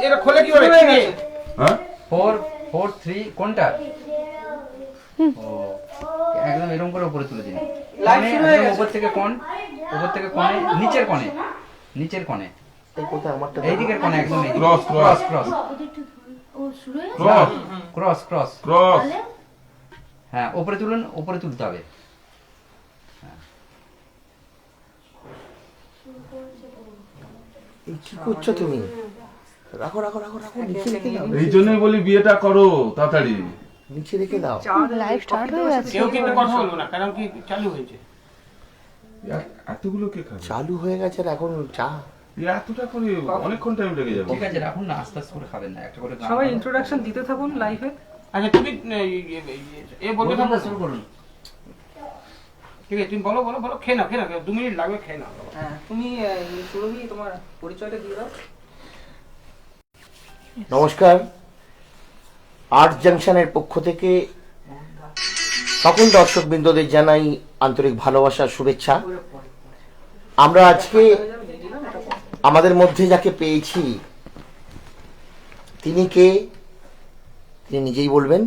এটা খোলে কিভাবে? হ্যাঁ 4 4 3 কোনটা? ও একদম এরকম করে উপরে তুলে দিন। লাইট শুরু হয়ে গেছে। উপর থেকে কোণ, উপর থেকে কোণে, নিচের কোণে, নিচের কোণে, এই কোথায় আমারটা এই দিকের কোণে একদম এই Cross, cross. ক্রস ও শুরু হয়ে ক্রস ক্রস ক্রস ক্রস হ্যাঁ উপরে তুলুন, উপরে তুলতে হবে। এই কি করছো তুমি? রাখো রাখো রাখো রাখো, নিচে রেখে দাও, এই জন্যই বলি বিয়েটা করো তাড়াতাড়ি। নিচে রেখে দাও। লাইভ স্টার্ট হয়ে গেছে। কেউ কিন্তু কথা বলবো না, কারণ কি চালু হয়েছে। এতগুলো কে খাবে? চালু হয়ে গেছে আর এখন চা। এতটা করে অনেকক্ষণ টাইম লেগে যাবে। ঠিক আছে রাখুন না, আস্তে আস্তে করে খাবেন না, একটা করে গান সবাই গান। ইন্ট্রোডাকশন দিতে থাকুন লাইভে। আচ্ছা তুমি বলতে থাকো। শুরু করুন। ঠিক আছে তুমি বলো বলো বলো, খেয়ে নাও 2 মিনিট লাগবে, খেয়ে নাও। হ্যাঁ তুমি সুরভি তোমার পরিচয়টা দিয়ে দাও। নমস্কার, আর্ট জাংশনের পক্ষ থেকে সকল দর্শকবৃন্দদের জানাই আন্তরিক ভালোবাসা, শুভেচ্ছা। আমরা আজকে আমাদের মধ্যে যাকে পেয়েছি তিনি কে, তিনি নিজেই বলবেন।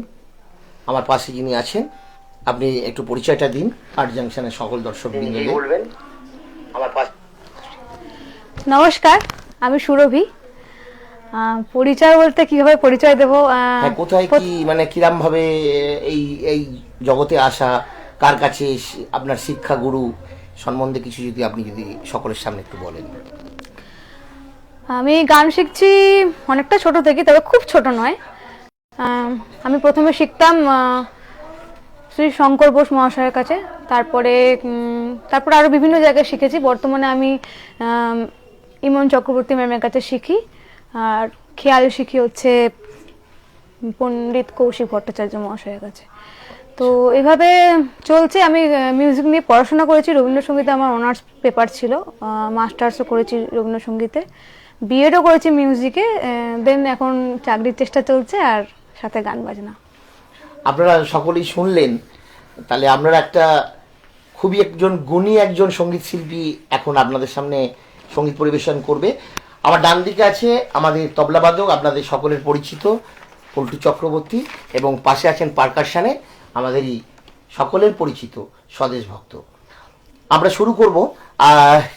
আমার পাশে যিনি আছেন, আপনি একটু পরিচয়টা দিন আর্ট জাংশনের সকল দর্শকবৃন্দদের। বলবেন আমার পাশে। নমস্কার, আমি সুরভি। পরিচয় বলতে কিভাবে পরিচয় দেবো? হ্যাঁ, কোথায় কি মানে কিরম ভাবে এই এই জগতে আসা, কার কাছে আপনার শিক্ষা গুরু সম্বন্ধে কিছু যদি আপনি যদি সকলের সামনে একটু বলেন। আমি গান শিখছি অনেকটা ছোট থেকে, তবে খুব ছোট নয়। আমি প্রথমে শিখতাম শ্রী শঙ্কর বোস মহাশয়ের কাছে, তারপরে আরও বিভিন্ন জায়গায় শিখেছি। বর্তমানে আমি ইমন চক্রবর্তী ম্যামের কাছে শিখি, আর খেয়াল শিখি হচ্ছে পণ্ডিত কৌশিক ভট্টাচার্য মহাশয়ের কাছে। তো এভাবে চলছে। আমি মিউজিক নিয়ে পড়াশোনা করেছি, রবীন্দ্রসঙ্গীতে আমার অনার্স পেপার ছিল, মাস্টার্সও করেছি রবীন্দ্রসঙ্গীতে, বিএডও করেছি মিউজিকে। দেন এখন চাকরির চেষ্টা চলছে, আর সাথে গান বাজনা। আপনারা সকলেই শুনলেন, তাহলে আপনারা একটা খুবই একজন গুণী একজন সঙ্গীত শিল্পী এখন আপনাদের সামনে সঙ্গীত পরিবেশন করবে। আমার ডান দিকে আছে আমাদের তবলাবাদক, আপনাদের সকলের পরিচিত পল্টু চক্রবর্তী, এবং পাশে আছেন পারকাশনে আমাদেরই সকলের পরিচিত স্বদেশ ভক্ত। আমরা শুরু করব।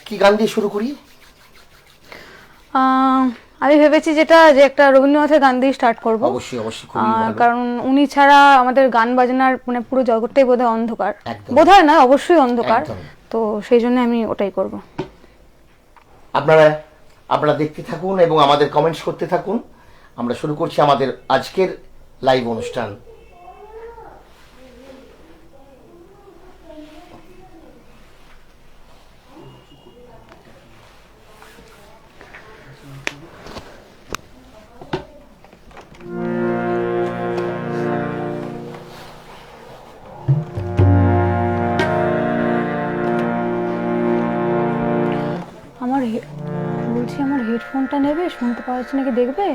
কি গান দিয়ে শুরু করি? আমি ভেবেছি যে একটা রবীন্দ্রনাথের গান দিয়ে স্টার্ট করব। অবশ্যই অবশ্যই, খুবই ভালো। কারণ উনি ছাড়া আমাদের গান বাজনার মানে পুরো জগৎটাই বোধহয় অন্ধকার। একদম। বোধহয় না, অবশ্যই অন্ধকার। একদম। তো সেই জন্য আমি ওটাই করব। আপনারা দেখতে থাকুন এবং আমাদের কমেন্টস করতে থাকুন। আমরা শুরু করছি আমাদের আজকের লাইভ অনুষ্ঠান। বলছি আমার হেডফোনটা নেবে, শুনতে পাচ্ছি নাকি দেখবে?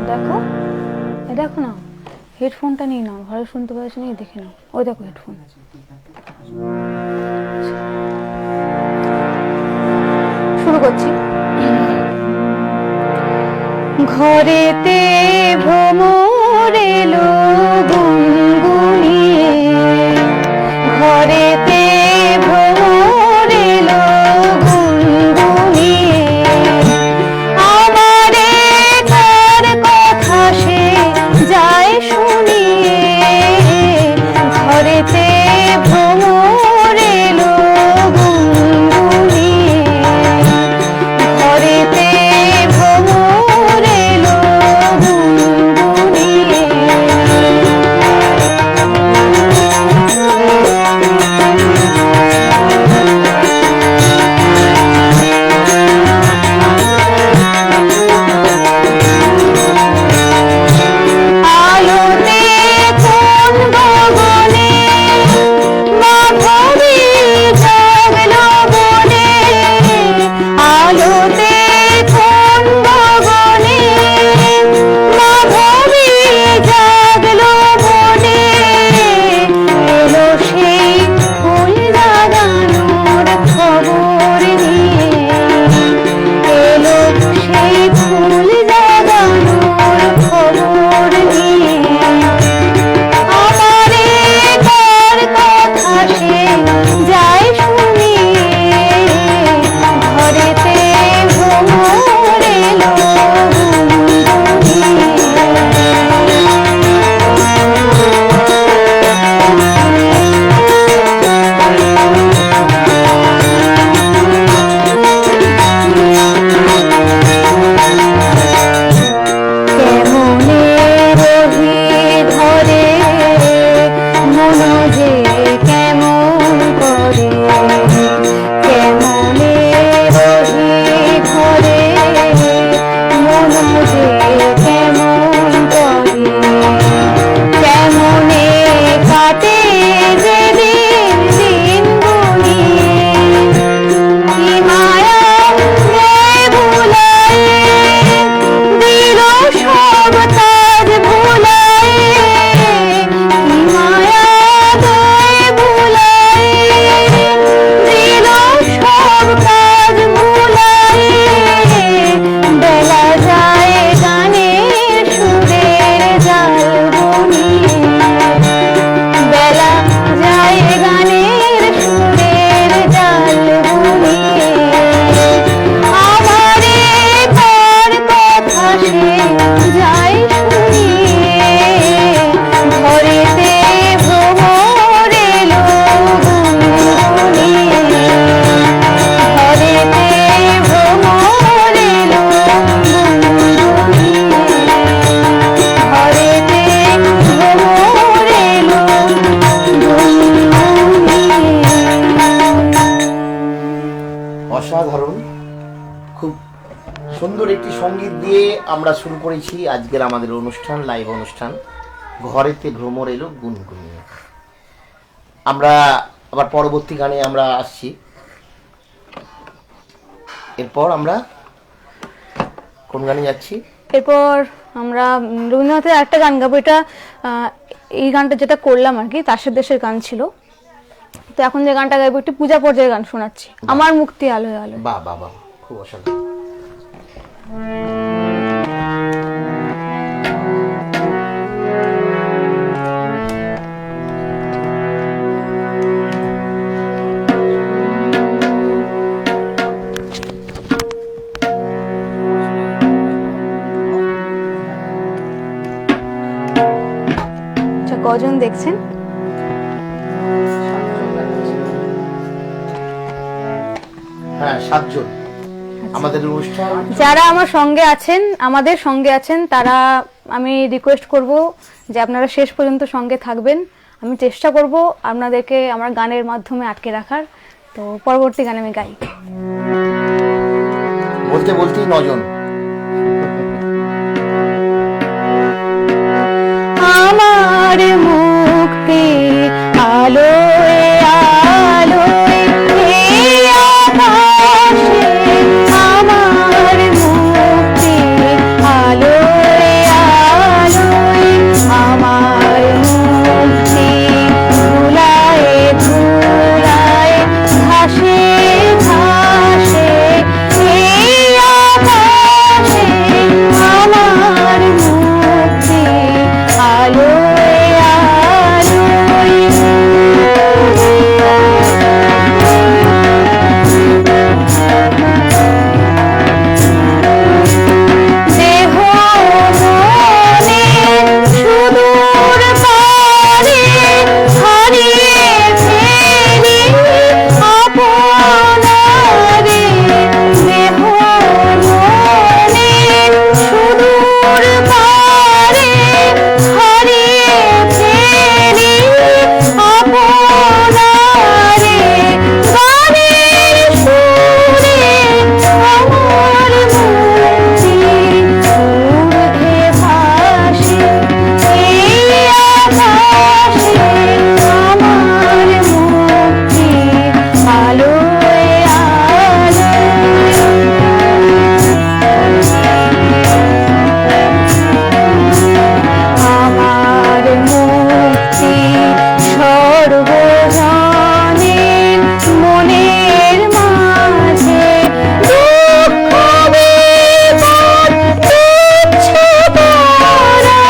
দেখো, দেখো না, হেডফোনটা নিয়ে নাও, ভালো শুনতে পাচ্ছি নাকি দেখে নাও। ওই দেখো হেডফোন। শুরু করছি। ঘরেতে ভ্রমর এলো গুনগুনিয়ে, ঘরেতে ভ্রমর এলো গুনগুনিয়ে, আমারে তার কথা সে যায় শুনিয়ে, ঘরেতে ভ্রমর এলো গুনগুনিয়ে, ঘরেতে ভ্রমর এলো গুনগুনিয়ে। অসাধারণ, খুব সুন্দর একটি সঙ্গীত দিয়ে আমরা শুরু করেছি আজকের আমাদের অনুষ্ঠান, লাইভ অনুষ্ঠান ঘরেতে ভ্রমর এলো গুনগুনিয়ে। আমরা আবার পরবর্তী গানে আমরা আসছি। এরপর আমরা কোন গানে যাচ্ছি? এরপর আমরা রবীন্দ্রনাথের একটা গান গাবো। এটা এই গানটা যেটা করলাম আর কি তাসের দেশের গান ছিল। তো এখন যে গানটা গাইবো একটু পূজা পর্যায়ের গান শোনাচ্ছি, আমার মুক্তি আলোয় আলোয়। বাহ বাহ বাহ, খুব অসাধারণ। আচ্ছা, কজন দেখছেন? হ্যাঁ, 7 জন আমাদের অনুষ্ঠান। যারা আমার সঙ্গে আছেন, আমাদের সঙ্গে আছেন, তারা আমি রিকোয়েস্ট করব যে আপনারা শেষ পর্যন্ত সঙ্গে থাকবেন। আমি চেষ্টা করব আপনাদেরকে আমার গানের মাধ্যমে আটকে রাখার। তো পরবর্তী গানে আমি গাই। বলতে বলতেই 9 জন। আমার মুক্তি আলোয় আলোয় এই আকাশে, আমার মুক্তি আলোয় আলোয়, আমার মুক্তি ধুলায় ধুলায় ঘাসে ঘাসে এই আকাশে, আমার মুক্তি আলোয় আলোয়। দেহ মনে সুদূর পারে হারিয়ে ফেলি আপনারে, দেহ মনে সুদূর পারে হারিয়ে ফেলি আপনারে, গানের সুরে আমার মুক্তি ঊর্ধ্বে ভাসে এই আকাশে, আমার মুক্তি আলোয় আমার মুক্তি সর্বজনে মনের মাঝে, দুঃখ বিপদ তুচ্ছ করা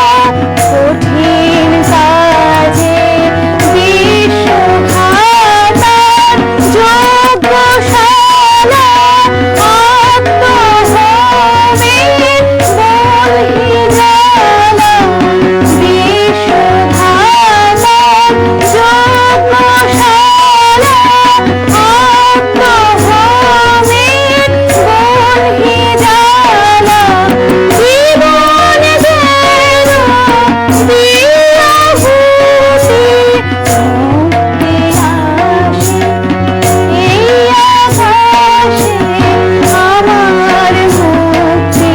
কঠিন কাজে, বিশ্বঘাতার যজ্ঞশালা আত্মহোমে বলি জ্বালা, বিশ্বঘাতার যজ্ঞশালা আত্মহোমে বলি জ্বালা, জীবন যেন দিয়াহুতি মুক্তি আসে এই আকাশে, আমার মুক্তি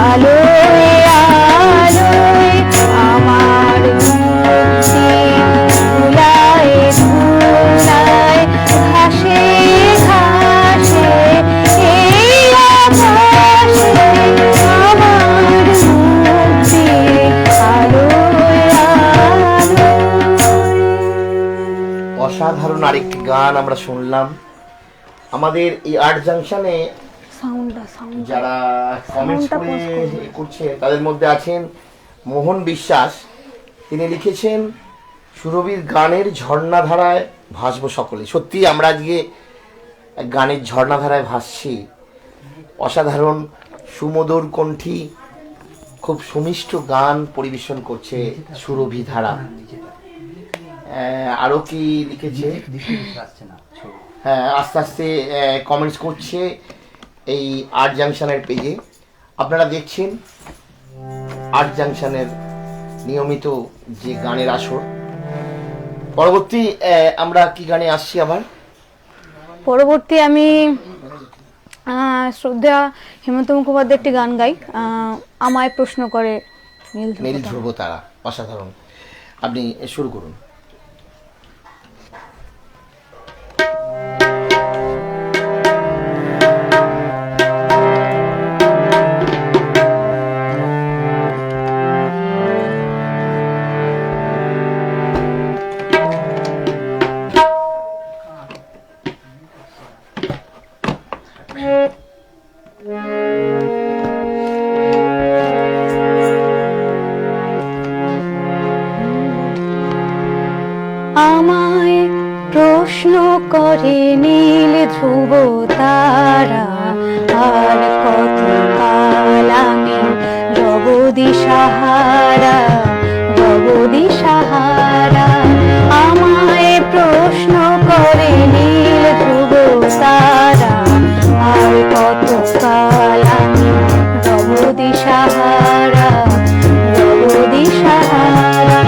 আলোয় আলোয়, আমার মুক্তি ধুলায় ধুলায় ঘাসে ঘাসে এই আকাশে, আমার মুক্তি আলোয় আলোয়। অসাধারণ আরেকটি গান আমরা শুনলাম। আমাদের এই আর্ট জাংশনে সাউন্ড যারা কমেন্টস করে করছে তাদের মধ্যে আছেন মোহন বিশ্বাস। তিনি লিখেছেন সুরভির গানের ঝর্ণাধারায় ভাসবো সকলে। সত্যি আমরা আজকে গানের ঝর্ণাধারায় ভাসছি। অসাধারণ সুমধুর কণ্ঠী, খুব সুমিষ্ট গান পরিবেশন করছে সুরভি ধারা। আরো কি লিখেছে? আসছে না হ্যাঁ, আস্তে আস্তে কমেন্টস করছে এই আর্ট জাংশনের পেজে। আপনারা দেখছেন আর্ট জাংশনের নিয়মিত যে গানের আসর। পরবর্তী আমরা কি গানে আসছি আবার? পরবর্তী আমি শ্রদ্ধা হেমন্ত মুখোপাধ্যায় একটি গান গাই, আমায় প্রশ্ন করে নীল ধ্রুব নীল তারা। ধ্রুব তারা, অসাধারণ। আপনি শুরু করুন। আমায় প্রশ্ন করে নীল ধ্রুব তারা, আর কত কাল আমি রব দিশাহারা, রব দিশাহারা। আমায় প্রশ্ন করে নীল ধ্রুব তারা, আর কত কাল আমি রব দিশাহারা, রব দিশাহারা।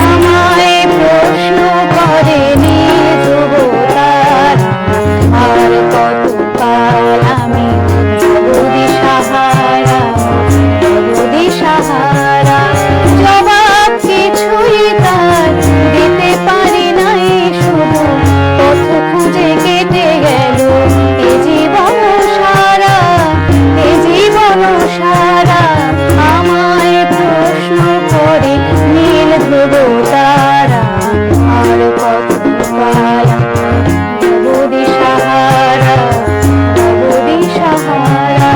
আমায় প্রশ্ন করে নীল ধ্রুব তারা, আর কত কাল আমি রব দিশাহারা, রব দিশাহারা। জবাব কিছুই তার দিতে পারি নাই, শুধু পথ খুঁজে কেটে গেল এ জীবন সারা, এ জীবন সারা। আমায় প্রশ্ন করে নীল ধ্রুব তারা, আর কত কাল রব দিশাহারা, রব দিশাহারা।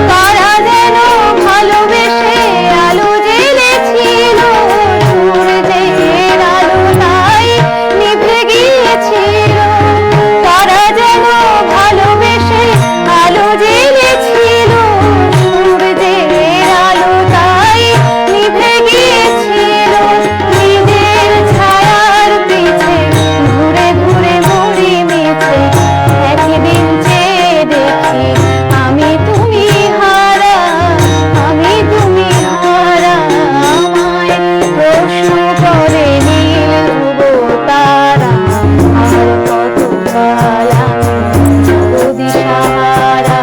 তারা যেন ভালোবেসে আলো জ্বেলেছিল, সূর্যের আলো তাই নিভে গিয়েছিল। তারা যেন ভালোবেসে আলো জ্বেলেছিল, সূর্যের আলো তাই নিভে গিয়েছিল। নিজের ছায়ার পিছে ঘুরে ঘুরে মরি মিছে, একদিন চেয়ে দেখি আমি তুমি হারা, আমি তুমি হারা। আমায় প্রশ্ন করে নীল ধ্রুব তারা, আর কত কাল আমি রব দিশাহারা,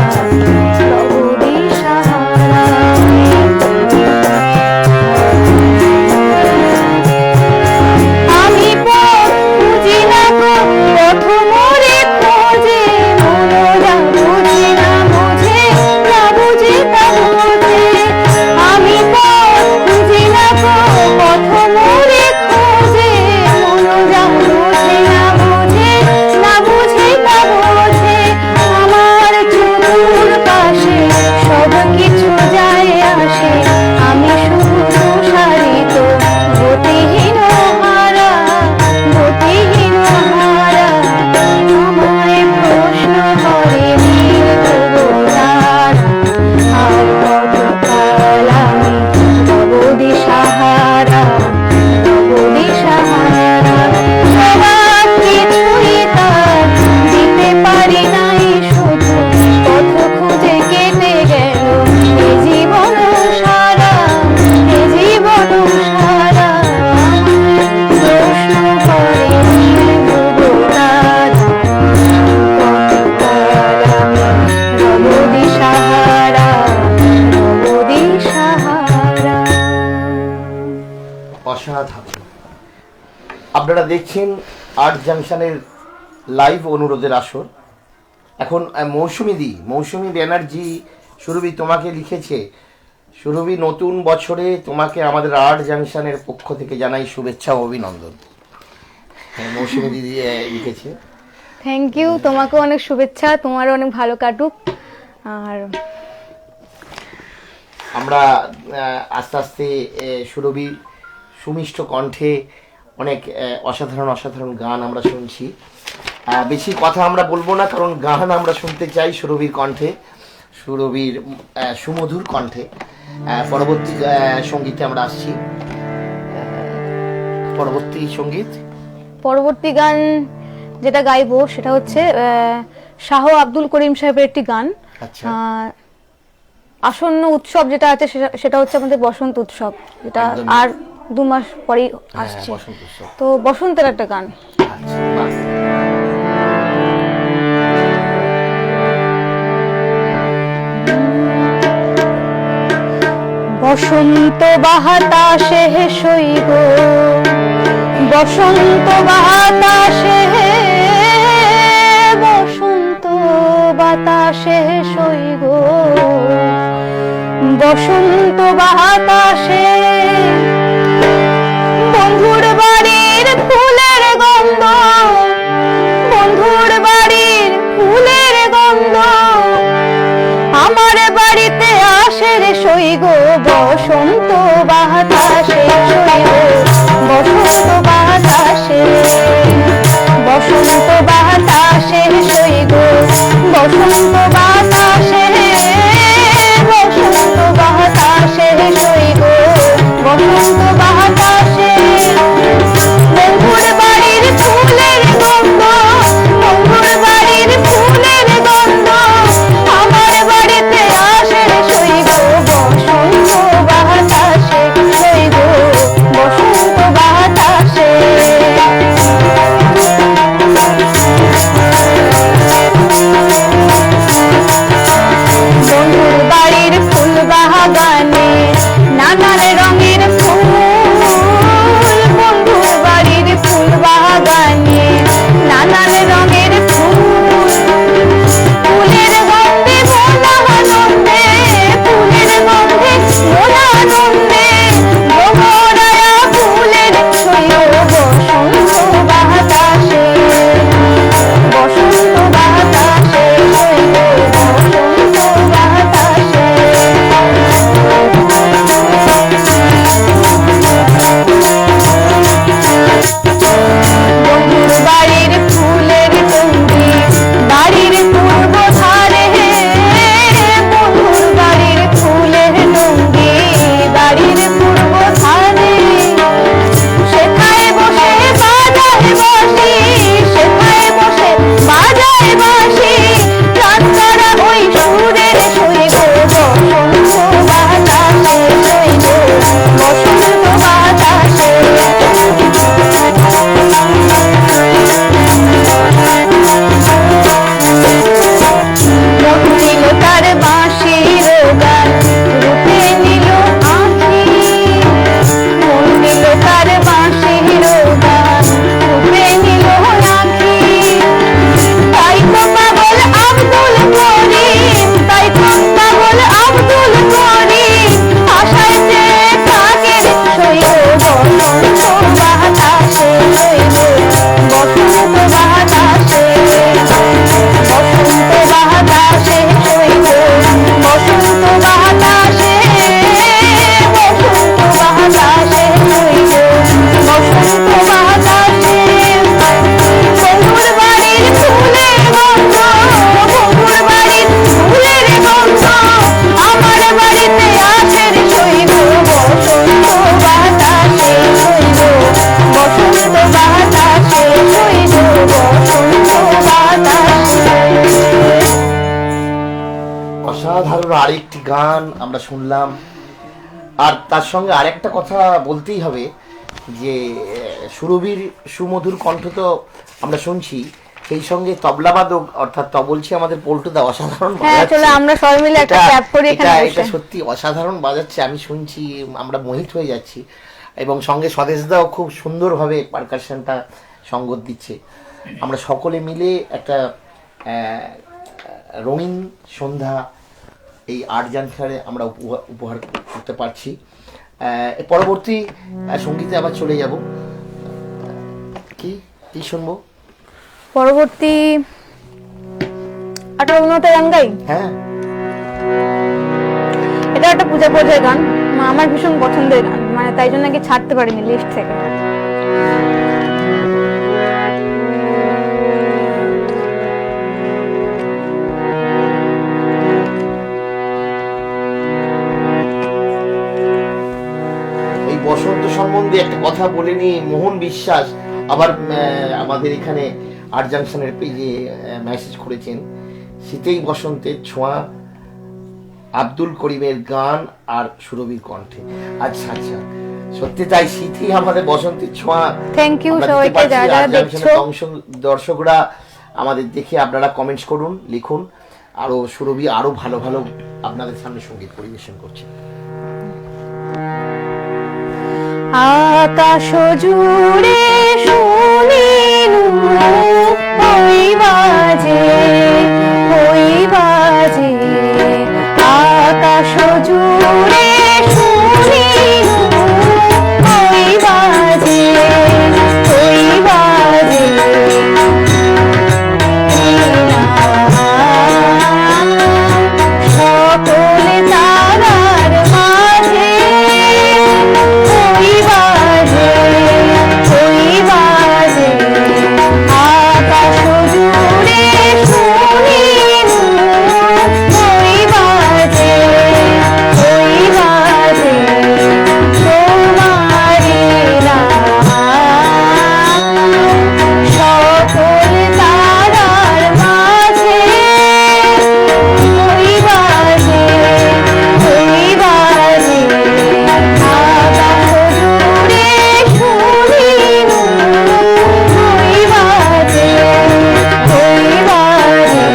রব দিশাহারা। আমি পথ খুঁজি না গো, পথ মোরে খোঁজে, মনরা বুঝে না বোঝে, না বুঝে তা বোঝে। আমি পথ খুঁজি না গো, পথ মোরে খোঁজে, মনরা বুঝে না বোঝে, না বুঝে তা বোঝে। আমার চুমুর পাশে সব কিছু যায় আসে, আমি শুধু প্রসারিত গতিহীন হারা, গতিহীন হারা। আমায় প্রশ্ন করে নীল ধ্রুব তারা, আর কত কাল আমি রব দিশাহারা, রব দিশাহারা। জবাব কিছুই তার দিতে পারি নাই, শুধু পথ খুঁজে কেটে গেল এ জীবন সারা, এ জীবন সারা। প্রশ্ন করে নীল ধ্রুব তারা, কত কাল আমি রব দিশাহারা, রব দিশাহারা। অসাধারণ। আপনারা দেখছেন আর্ট জাংশনের লাইভ অনুরোধের আসর। এখন মৌসুমী ব্যানার্জি সুরভি তোমাকে লিখেছে। সুরভি, নতুন বছরে তোমাকে আমাদের আর্ট জাংশনের পক্ষ থেকে জানাই শুভেচ্ছা ও অভিনন্দন। মৌসুমী দিদি লিখেছে। থ্যাংক ইউ, তোমাকেও অনেক শুভেচ্ছা, তোমারও অনেক ভালো কাটুক। আর আমরা আস্তে আস্তে সুরভির সুমিষ্ট কণ্ঠে অনেক অসাধারণ অসাধারণ গান আমরা শুনছি। বেশি কথা আমরা বলবো না, কারণ গান আমরা শুনতে চাই সুরভির কণ্ঠে, সুরভির সুমধুর কণ্ঠে। পরবর্তী সঙ্গীতে আমরা আসছি। পরবর্তী গান যেটা গাইবো সেটা হচ্ছে শাহ আব্দুল করিম সাহেবের একটি গান। আচ্ছা। আসন্ন উৎসব যেটা আছে সেটা হচ্ছে আমাদের বসন্ত উৎসব, যেটা একদমই। আর 2 মাস পরেই হ্যাঁ, আসছে। বসন্ত উৎসব। তো বসন্তের একটা গান। আচ্ছা, বাহ। বসন্ত বাতাসে সইব, বসন্ত বাতাসে, বসন্ত বাতাসে সইব, বসন্ত বাতাসে বন্ধুর বাড়ির ফুলের গন্ধ, বন্ধুর বাড়ির ফুলের গন্ধ আমার বাড়িতে আসে রে সইগ, বসন্ত বাতাসে সইগ, বসন্ত বাতাসে, বসন্ত বাতাসে সইগ, বসন্ত বাতাসে, বসন্ত বাতাসে সইগ, বসন্ত বাতাসে বন্ধুর বাড়ির ফুলের গন্ধ, বন্ধুর বাড়ির ফুলের গন্ধ আমার বাড়িতে আসে রে সইগ, বসন্ত বাতাসে সইগ, বসন্ত বাতাসে। বন্ধুর বাড়ির ফুল বাগানে নানান রঙের ফুল, বন্ধুর বাড়ির ফুল বাগানে নানান রঙের ফুল, ফুলের গন্ধে মোলা আনন্দে, ফুলের গন্ধে মোলা আনন্দে ভ্রমরায়া ফুলের সইগ, বসন্ত বাতাসে, বসন্ত বাতাসে সইগ, বসন্ত বাতাসে। বন্ধুর বাড়ির ফুলের টুঙ্গি বাড়ির পূর্ব ধারে, বন্ধুর বাড়ির ফুলের টুঙ্গি বাড়ির পূর্ব ধারে সেখানে বসে বাজায় বাঁশি, সেখানে বসে বাজায় বাঁশি রাতসারা ওই সুরের সইগ, বসন্ত বাতাসে সইগ, বসন্ত বাতাসে। মধু দিল তার বাঁশির গান, রূপে নিল আঁখি, মন দিল তার বাঁশির গান, রূপে নিল আঁখি। তাই তো পাগল আব্দুল করিম, তাই তো পাগল আব্দুল করিম আশায় যে থাকে রে সইগ, বসন্ত বাতাসে সইগ, বসন্ত বাতাসে, বসন্ত বাতাসে সইগ, বসন্ত বাতাসে, বসন্ত বাতাসে সইগ, বসন্ত বাতাসে। বন্ধুর বাড়ির ফুলের গন্ধ, বন্ধুর বাড়ির ফুলের গন্ধ আমার বাড়িতে আসে রে সইগ, বসন্ত বাতাসে সইগ, বসন্ত বাতাসে সইগ, বসন্ত বাতাসে। অসাধারণ আরেকটি গান আমরা শুনলাম। আর তার সঙ্গে আরেকটা কথা বলতেই হবে যে সুরভির সুমধুর কণ্ঠ তো আমরা শুনছি, সেই সঙ্গে তবলাবাদক অর্থাৎ তবলছি আমাদের পল্টুদা অসাধারণ হ্যাঁ, বাজাচ্ছে। চলো আমরা সবাই মিলে একটা এটা- ক্যাপ করি এখানে এটা- বসে। এটা সত্যি অসাধারণ বাজাচ্ছে, আমি শুনছি, আমরা মোহিত হয়ে যাচ্ছি। এবং সঙ্গে স্বদেশদাও খুব সুন্দরভাবে পারকাশনটা সঙ্গত দিচ্ছে। আমরা সকলে মিলে একটা রঙিন সন্ধ্যা এই আর্ট জানখারে আমরা উপহার করতে পারছি। পরবর্তী সঙ্গীতে আবার চলে যাব। কি কি শুনবো? পরবর্তী একটা রবীন্দ্রনাথের গান গাই। হ্যাঁ, এটা একটা পূজা পর্যায়ের গান, আমার ভীষণ পছন্দের গান, মানে তাই জন্য কি ছাড়তে পারিনি লিস্ট থেকে। এই বসন্ত সম্বন্ধে একটা কথা বলে নি মোহন বিশ্বাস, আবার আমাদের এখানে আর্ট জাংশনের পেজে মেসেজ করেছেন, শীতেই বসন্তের ছোঁয়া, আব্দুল করিমের গান আর সুরভির কণ্ঠে। আচ্ছা আচ্ছা, সত্যি তাই, শীতই আমাদের বসন্তের ছোঁয়া। থ্যাংক ইউ আমরা দিতে সবাইকে পারছি। যারা যারা আর্ট জাংশনের দেখছো। দর্শকরা আমাদের দেখে আপনারা কমেন্টস করুন, লিখুন, আরো সুরভি আরো ভালো ভালো আপনাদের সামনে সঙ্গীত পরিবেশন করছে। আকাশ জুড়ে শুনিনু ওই বাজে, ওই বাজে, আকাশ জুড়ে শুনিনু ওই বাজে, ওই বাজে, সকল তারার মাঝে ওই বাজে, ওই বাজে, আকাশ জুড়ে শুনিনু ওই বাজে, ওই বাজে, তোমারি নাম সকল তারার মাঝে ওই বাজে, ওই বাজে, আকাশ জুড়ে শুনিনু ওই বাজে, ওই বাজে।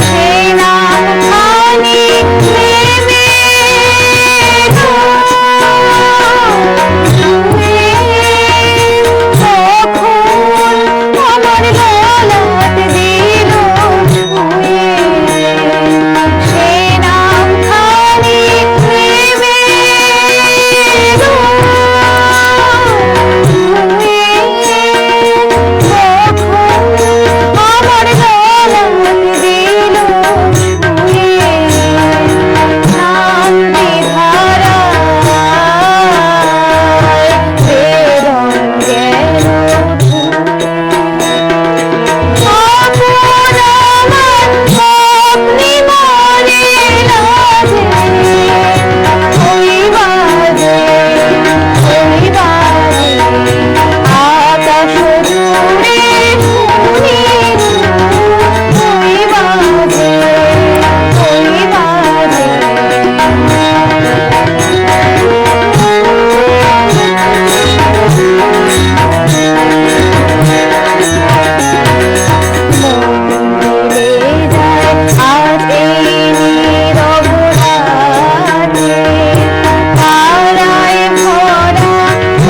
সেই নাম খানি নেবে তখন আমার গলাত দিল ছুঁয়ে, সেই নাম খানি নেবে আমার গলাত দিল ছুঁয়ে, শান্তি ধারায় বেদন গেল আপন আমার স্বপ্নে মনে লাজে, ওই বাজে, ওই বাজে, আকাশ জুড়ে শুনিনু ওই বাজে, ওই বাজে। মন্দিরে যায় আজ এই নীরব রাতে, তারায় ভরা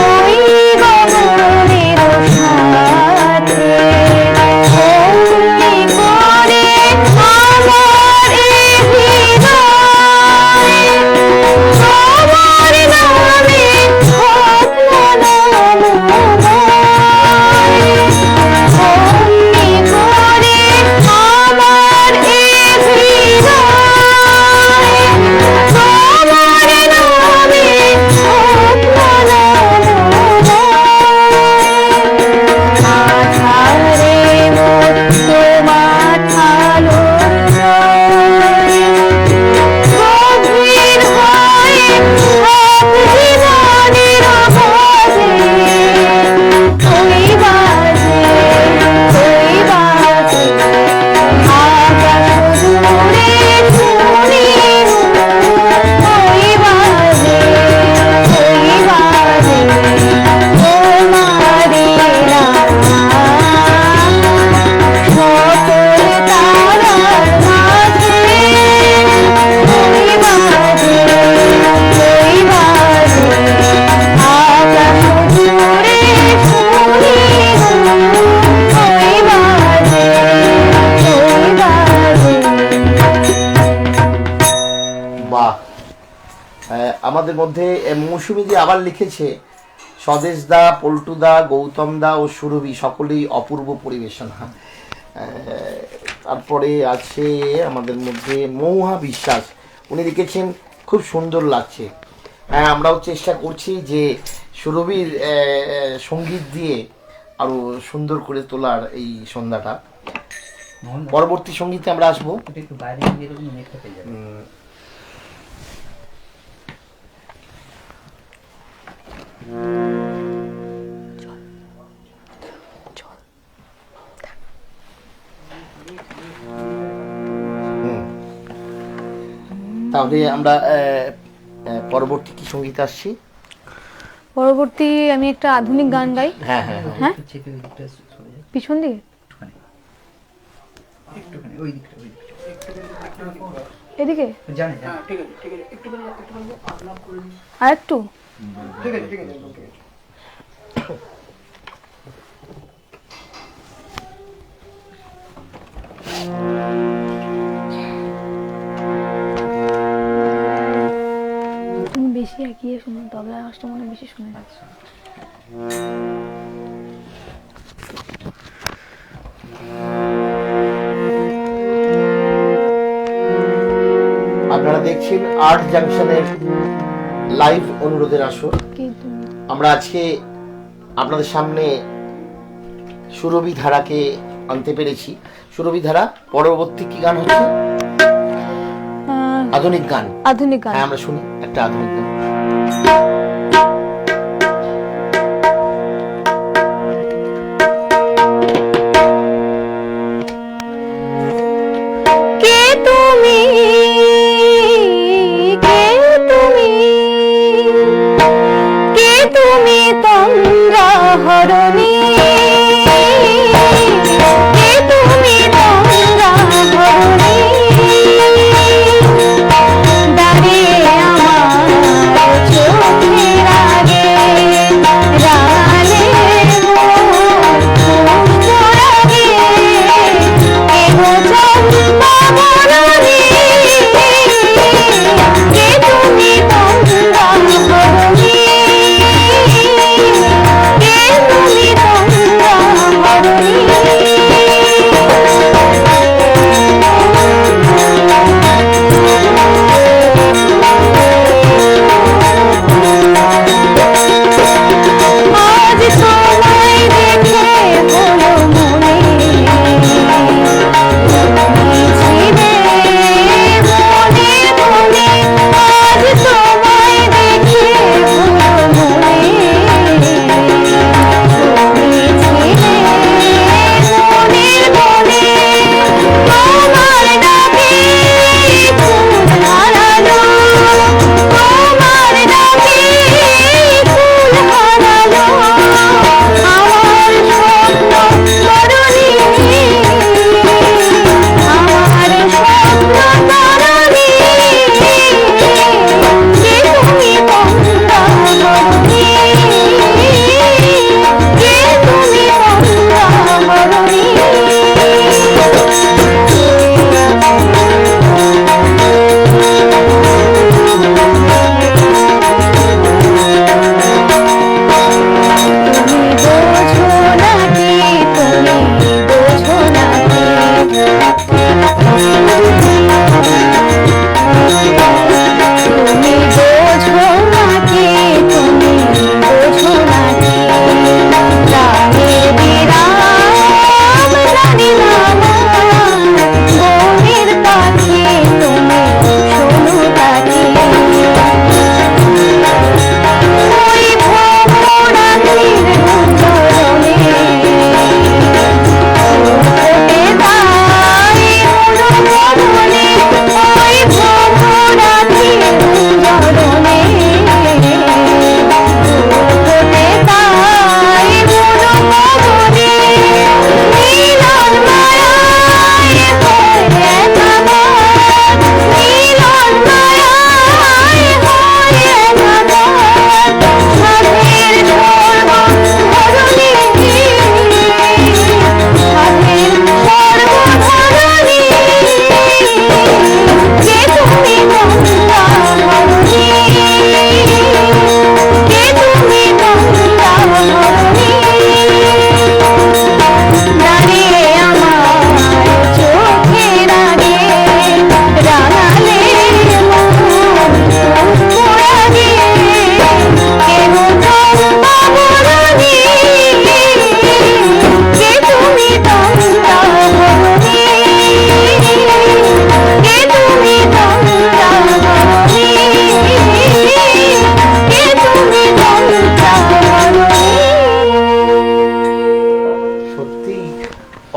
ওই গগনের সাথে, অমনি করে আমার এই হৃদয় তোমার নামে স্বপ্ন নামময়, অমনি করে আমার এই হৃদয় তোমার নামে স্বপ্ন নামময়, আধারে মোর তোমার আলোর জয়, গভীর হয় সব জীবনের বাজে, ওই বাজে, ওই বাজে, আকাশ জুড়ে শুনিনু ওই বাজে, ওই বাজে, তোমারি নাম সকল তারার মাঝে ওই বাজে, ওই বাজে, আকাশ জুড়ে শুনিনু ওই বাজে, ওই বাজে। বাহ, আমাদের মধ্যে মৌসুমী দি আবার লিখেছে, স্বদেশ দা, পল্টু দা, গৌতম দা ও সুরভি সকলেই অপূর্ব পরিবেশনা। তারপরে আছে আমাদের মধ্যে মৌহা বিশ্বাস, উনি লিখেছেন খুব সুন্দর লাগছে। হ্যাঁ, আমরাও চেষ্টা করছি যে সুরভির সঙ্গীত দিয়ে আরো সুন্দর করে তোলার এই সন্ধ্যাটা। মোহন পরবর্তী সঙ্গীতে আমরা আসবো। একটু বাইরে গিয়ে এরকম নেটটা পেয়ে যাবে। তাহলে আমরা পরবর্তী কি সঙ্গীত আসছি? পরবর্তী আমি একটা আধুনিক গান গাই। হ্যাঁ হ্যাঁ হ্যাঁ। হ্যাঁ, একটু চেপে ওই দিকটা সরে যায়, পিছন দিকে একটুখানি ওই দিকটা এদিকে জানে হ্যাঁ ঠিক আছে ঠিক আছে, একটু করে আপনার করে দিন। আর একটু। ঠিক আছে ঠিক আছে একদম ঠিক আছে। তুমি বেশি এগিয়ে শোনো, তবে আওয়াজটা মনে হয় বেশি শোনা যাচ্ছে। আপনারা দেখছেন আর্ট জাংশনের লাইভ অনুরোধের আসর। কে তুমি? আমরা আজকে আপনাদের সামনে সুরভি ধারাকে আনতে পেরেছি। সুরভি ধারা পরবর্তী কি গান হচ্ছে? আধুনিক গান। আধুনিক গান। হ্যাঁ আমরা শুনি একটা আধুনিক গান। কে তুমি, কে তুমি, কে তুমি তন্দ্রা হরণী, কে তুমি তন্দ্রা হরণী, দাঁড়িয়ে আমার চোখের আগে রাগালে মোর রাগে, কে গো চম্পা বরণী, কে তুমি তন্দ্রা হরণী, কে তুমি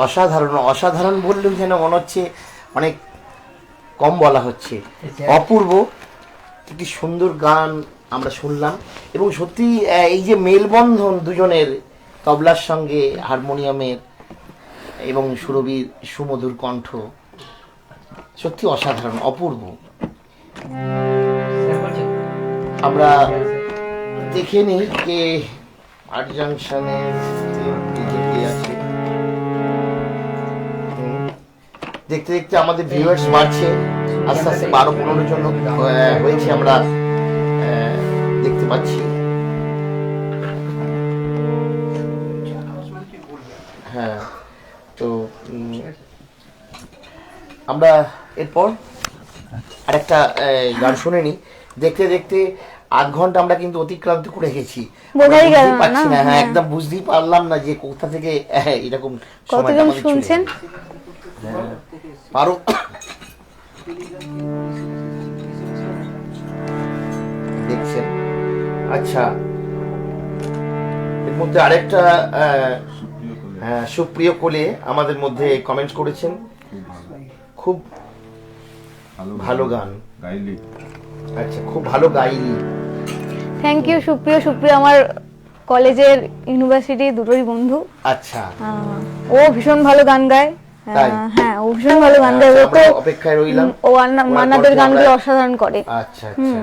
অসাধারণ, অসাধারণ বললেও যেন মনে হচ্ছে অনেক কম বলা হচ্ছে। অপূর্ব একটি সুন্দর গান আমরা শুনলাম, এবং সত্যি এই যে মেলবন্ধন দুজনের, তবলার সঙ্গে হারমোনিয়ামের এবং সুরভির সুমধুর কণ্ঠ, সত্যি অসাধারণ, অপূর্ব। আমরা দেখে নিই কে আট জাংশনে আছে। দেখতে দেখতে আমাদের ভিউয়ার্স বাড়ছে, আস্তে আস্তে 12-15 জন হয়েছে, আমরা দেখতে পাচ্ছি। হ্যাঁ, তো আমরা এরপর আরেকটা গান শুনে নিই। দেখতে দেখতে 8 ঘন্টা আমরা কিন্তু অতিক্রান্ত করে গেছি, বোঝাই গেল না। পাচ্ছি না, হ্যাঁ একদম বুঝতেই পারলাম না যে কোথা থেকে এরকম সময়টা কতজন আমাদের চলে শুনছেন? গেছে। পারো দেখছেন। আচ্ছা, এর মধ্যে আরেকটা হ্যাঁ, সুপ্রিয় কোলে আমাদের মধ্যে কমেন্টস করেছেন, খুব ভালো গান গাইলি। আচ্ছা, খুব ভালো গাইলি। থ্যাংক ইউ সুপ্রিয়। সুপ্রিয় আমার কলেজের ইউনিভার্সিটি দুটোই বন্ধু। আচ্ছা, ও ভীষণ ভালো গান গায়। তাই? হ্যাঁ, ও ভীষণ ভালো গান গায়। ও আমরা তো অপেক্ষায় রইলাম। ও মান্নাদের গানগুলো অসাধারণ করে। আচ্ছা আচ্ছা।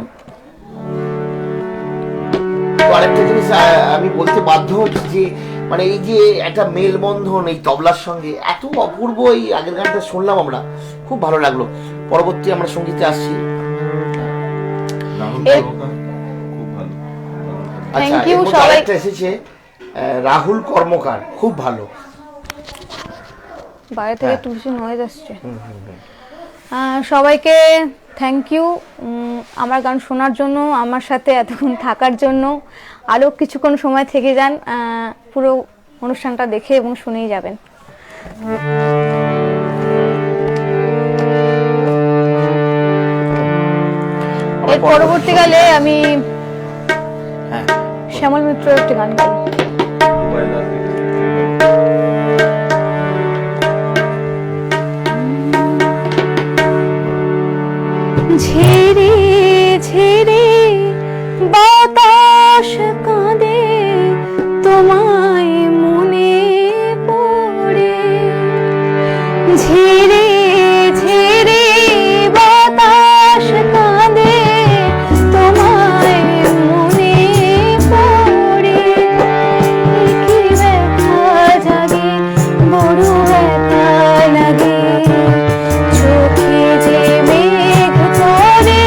তো আরেকটা জিনিস আমি বলতে বাধ্য হচ্ছি যে মানে এই যে একটা মেলবন্ধন এই তবলার সঙ্গে, এত অপূর্ব এই আগের গানটা শুনলাম আমরা, খুব ভালো লাগলো। পরবর্তী আমরা সঙ্গীতে আসছি। রাহুল এ- কর্মকার, খুব ভালো। আচ্ছা, Thank you, এর মধ্যে সবাই- আরেকটা এসেছে রাহুল কর্মকার, খুব ভালো। বাইরে থেকে হ্যাঁ। একটু বেশি নয়েজ আসছে। সবাইকে থ্যাংক ইউ আমার গান শোনার জন্য, আমার সাথে এতক্ষণ থাকার জন্য। আরও কিছুক্ষণ সময় থেকে যান, পুরো অনুষ্ঠানটা দেখে এবং শুনেই যাবেন। এর পরবর্তীকালে আমি হ্যাঁ, শ্যামল মিত্র একটি গান গাই। দুবাই দাস দেখছি। ঝেড়ে ঝেড়ে বাতাস কাঁদে, তোমায় মনে পড়ে। ঝেড়ে ঝেড়ে বাতাস কাঁদে, তোমায় মনে পড়ে। কি ব্যথা জাগে, বড় ব্যথা লাগে, চোখে যে মেঘ করে।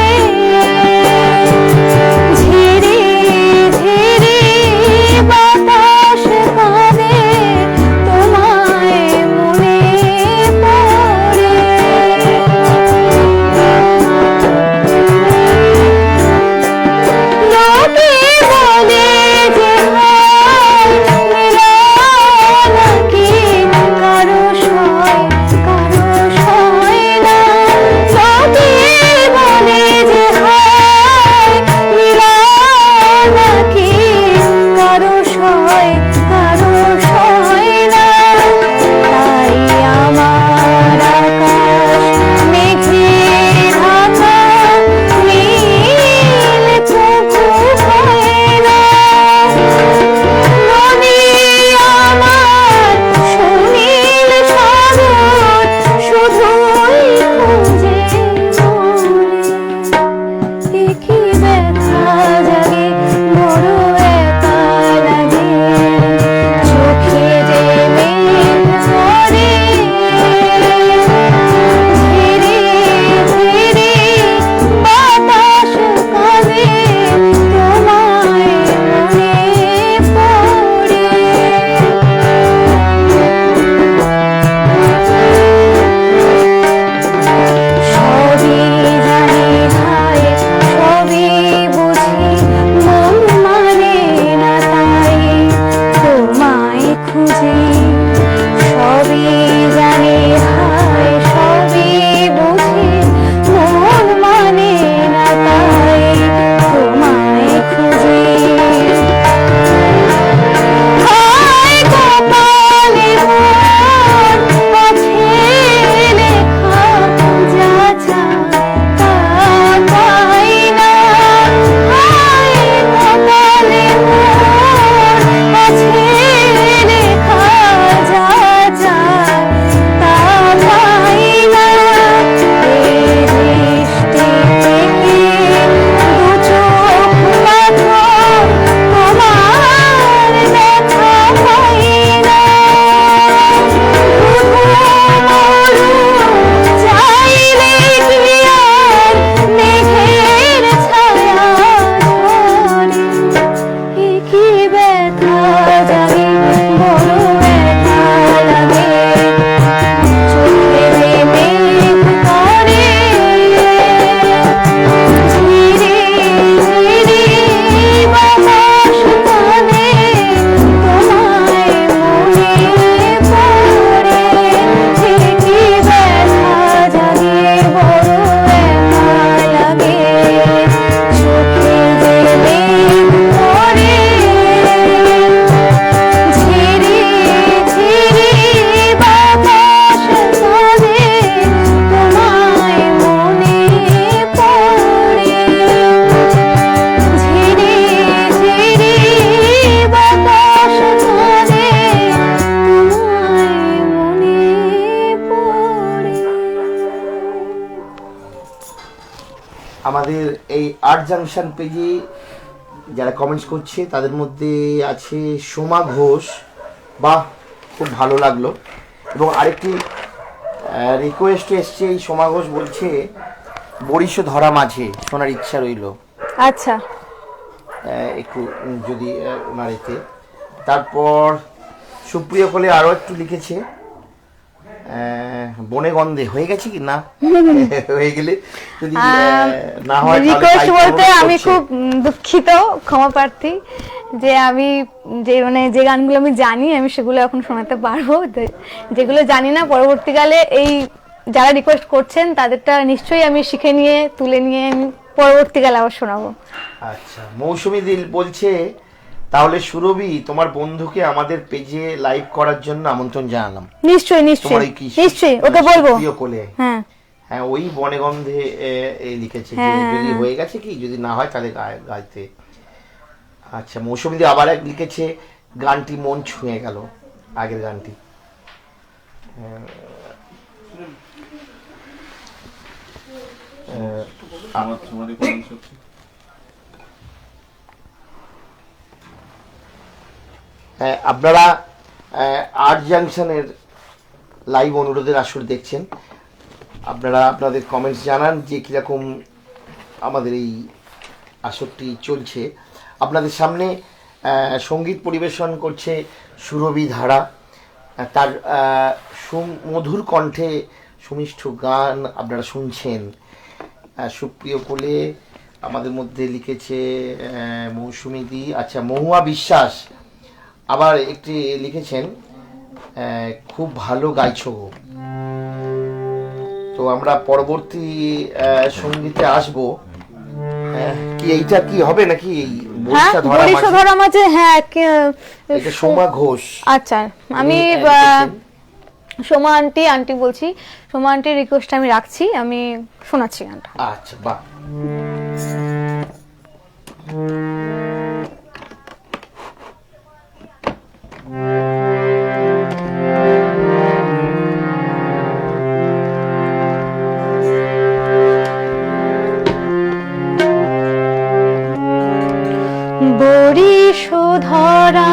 জাংশন পেজে যারা কমেন্টস করছে তাদের মধ্যে আছে সোমা ঘোষ, বাহ খুব ভালো লাগলো। এবং আরেকটি রিকোয়েস্ট এসছে, এই সোমা ঘোষ বলছে বড়িশো ধরা মাঝে শোনার ইচ্ছা রইল, আচ্ছা একটু যদি ওনার এতে। তারপর সুপ্রিয় কোলে আরও একটু লিখেছে বনে গন্ধে হয়ে গেছে কি না হয়ে গেলে যদি না হয় রিকোয়েস্ট বলতে আমি খুব দুঃখিত, ক্ষমা প্রার্থী যে আমি যে গানগুলো আমি জানি আমি সেগুলো এখন শোনাতে পারবো, যেগুলো জানি না পরবর্তীকালে এই যারা রিকোয়েস্ট করছেন তাদেরটা নিশ্চয়ই আমি শিখে নিয়ে তুলে নিয়ে আমি পরবর্তীকালে আবার শোনাবো। আচ্ছা, মৌসুমী দিল বলছে তাহলে সুরভি তোমার বন্ধুকে আমাদের পেজে লাইভ করার জন্য আমন্ত্রণ জানালাম। নিশ্চয়ই নিশ্চয়ই নিশ্চয়ই ওকে বলবো। হ্যাঁ হ্যাঁ, ওই বনে গন্ধে লিখেছে যে যদি হয়ে গেছে কি, যদি না হয় তাহলে গাইতে। আচ্ছা, মৌসুমী দি আবার এক লিখেছে গানটি মন ছুঁয়ে গেল, আগের গানটি। তোমারই কমেন্ট হচ্ছে। আপনারা আর্ট জাংশনের লাইভ অনুরোধের আসর দেখছেন, আপনারা আপনাদের কমেন্টস জানান যে কীরকম আমাদের এই আসরটি চলছে। আপনাদের সামনে সঙ্গীত পরিবেশন করছে সুরভি ধারা, তার মধুর কণ্ঠে সুমিষ্ঠ গান আপনারা শুনছেন। সুপ্রিয় কোলে আমাদের মধ্যে লিখেছে মৌসুমী দি, আচ্ছা মহুয়া বিশ্বাস আবার একটি লিখেছেন খুব ভালো গাইছো। তো আমরা পরবর্তী সঙ্গীতে আসবো, কি এইটা কি হবে নাকি বরিশা ধরা মাঝে? হ্যাঁ এটা সোমা ঘোষ। আচ্ছা, আমি সোমা আন্টি বলছি, সোমা আন্টির রিকোয়েস্ট আমি রাখছি, আমি শোনাচ্ছি গানটা। আচ্ছা বাহ। বরিশো ধরা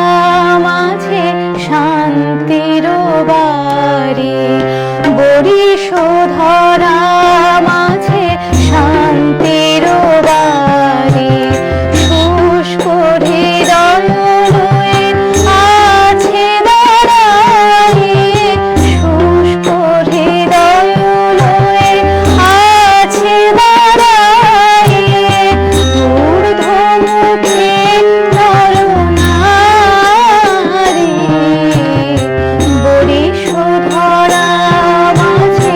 মাঝে শান্তির বাড়ি, বরিশো ধরা মাঝে শান্তির বাড়ি, শুষ্ক হৃদয় লয়ে আছে দাঁড়াইয়ে, শুষ্ক হৃদয় লয়ে আছে দাঁড়াইয়ে, ঊর্ধ্বমুখে নরনারী, বরিশো ধরা মাঝে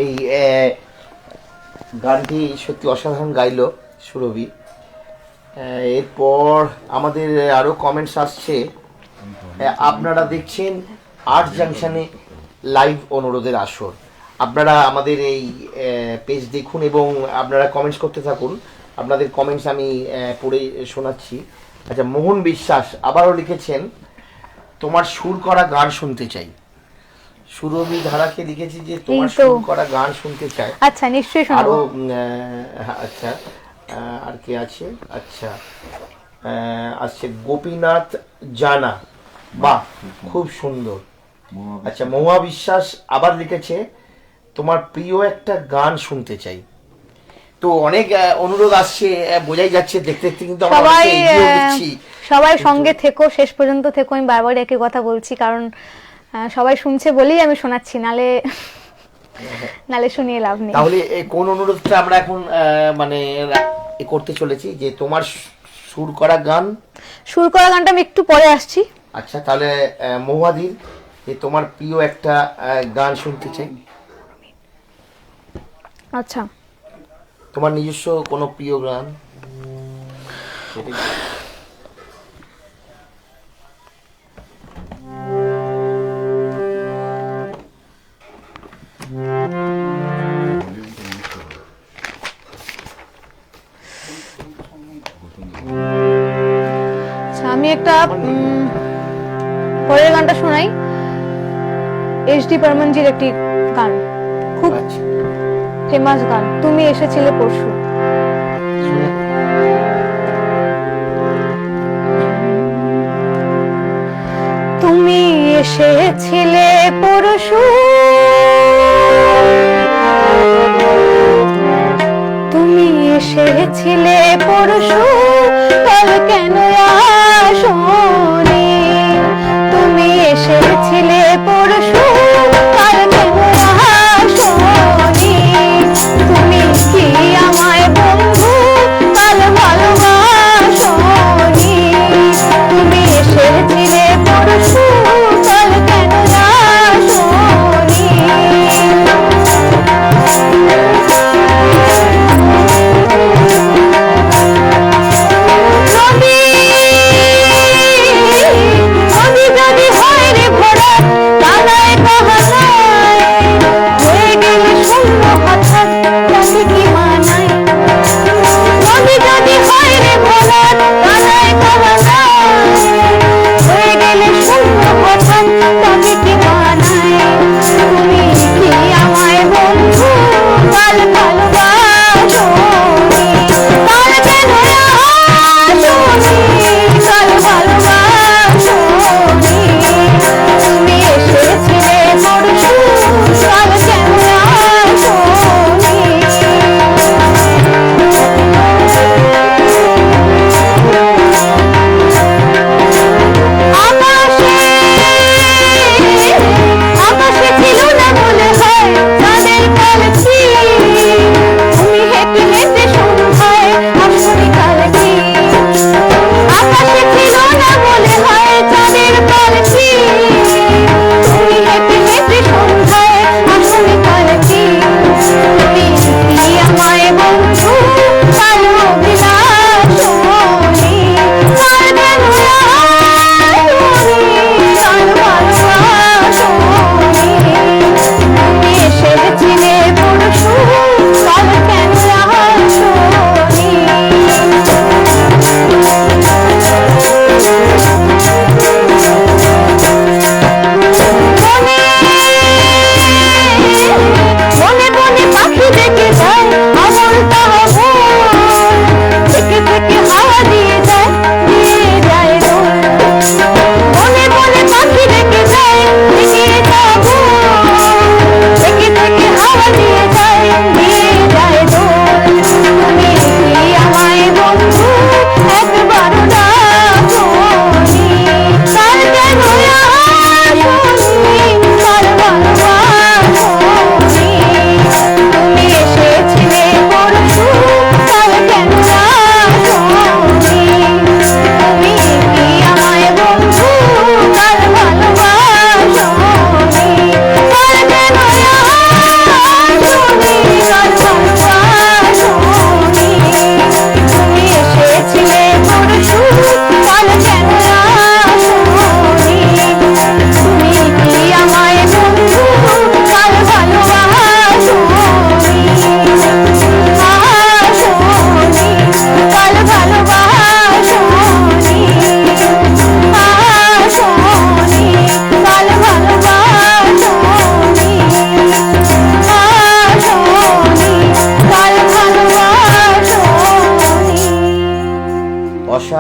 এই গানটি সত্যি অসাধারণ গাইলো সুরভি। এরপর আমাদের আরও কমেন্টস আসছে। আপনারা দেখছেন আর্ট জাংশনে লাইভ অনুরোধের আসর। আপনারা আমাদের এই পেজ দেখুন এবং আপনারা কমেন্টস করতে থাকুন। আপনাদের কমেন্টস আমি পড়ে শোনাচ্ছি। আচ্ছা, মোহন বিশ্বাস আবারও লিখেছেন, তোমার সুর করা গান শুনতে চাই। সুরভি ধারাকে লিখেছি যে তোমার এই তো। সুর করা গান শুনতে চাই। আচ্ছা, নিশ্চয়ই আরো শোনাবো। আচ্ছা, আর কে আছে? আচ্ছা, আসছে গোপীনাথ জানা, বাহ খুব সুন্দর। আচ্ছা, মহুয়া বিশ্বাস আবার লিখেছে, তোমার প্রিয় একটা গান শুনতে চাই। তো অনেক অনুরোধ আসছে, বোঝাই যাচ্ছে দেখতে দেখতে কিন্তু আমরা সবাই অনেকটা এগিয়েও দিচ্ছি। সবাই সঙ্গে থেকো, শেষ পর্যন্ত থেকো। আমি বারবার একই কথা বলছি, কারণ সবাই শুনছে বলেই আমি শোনাচ্ছি, নালে শুনিয়ে লাভ নেই। তাহলে কোন অনুরোধটা আমরা এখন মানে করতে চলেছি, যে তোমার সুর করা গান? সুর করা গানটা আমি একটু পরে আসছি। আচ্ছা, তাহলে মহুয়াদির যে তোমার প্রিয় একটা গান শুনতে চাই। আচ্ছা, তোমার নিজস্ব কোনো প্রিয় গান? আচ্ছা, আমি একটা পরের গানটা শোনাই। HD বর্মনজির একটি গান, খুব আচ্ছা, ফেমাস গান, তুমি এসেছিলে পরশু। তুমি এসেছিলে পরশু, তুমি এসেছিলে পরশু, কাল কেন আসোনি? তুমি এসেছিলে পরশু, কাল কেন আসোনি? তুমি কি আমায় বন্ধু কাল ভালোবাসোনি? তুমি এসেছিলে পরশু, কাল কেন আসোনি?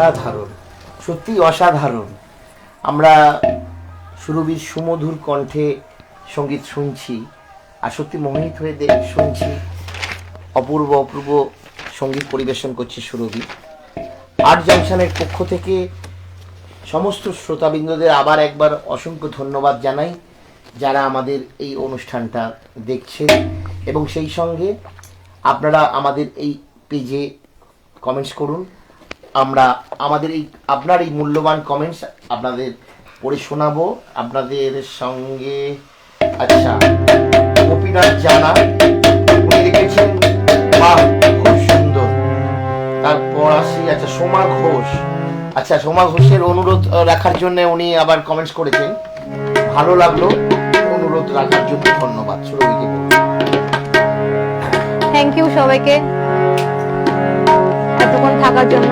অসাধারণ, সত্যি অসাধারণ। আমরা সুরভির সুমধুর কণ্ঠে সঙ্গীত শুনছি আর সত্যি মোহিত হয়ে শুনছি। অপূর্ব অপূর্ব সঙ্গীত পরিবেশন করছে সুরভি। আর্ট জাংশনের পক্ষ থেকে সমস্ত শ্রোতাবৃন্দদের আবার একবার অসংখ্য ধন্যবাদ জানাই, যারা আমাদের এই অনুষ্ঠানটা দেখছেন, এবং সেই সঙ্গে আপনারা আমাদের এই পেজে কমেন্টস করুন। আমরা আমাদের এই আপনার এই মূল্যবান কমেন্টস আপনাদের পড়ে শোনাবো আপনাদের সঙ্গে। আচ্ছা, গোপীনাথ জানা উনি লিখেছেন, বাহ খুব সুন্দর। তারপর আসি, আচ্ছা সোমা ঘোষ, আচ্ছা সোমা ঘোষের অনুরোধ রাখার জন্য উনি আবার কমেন্টস করেছেন, ভালো লাগলো, অনুরোধ রাখার জন্য ধন্যবাদ। সুরভিকে থ্যাংক ইউ সবাইকে এতক্ষণ থাকার জন্য।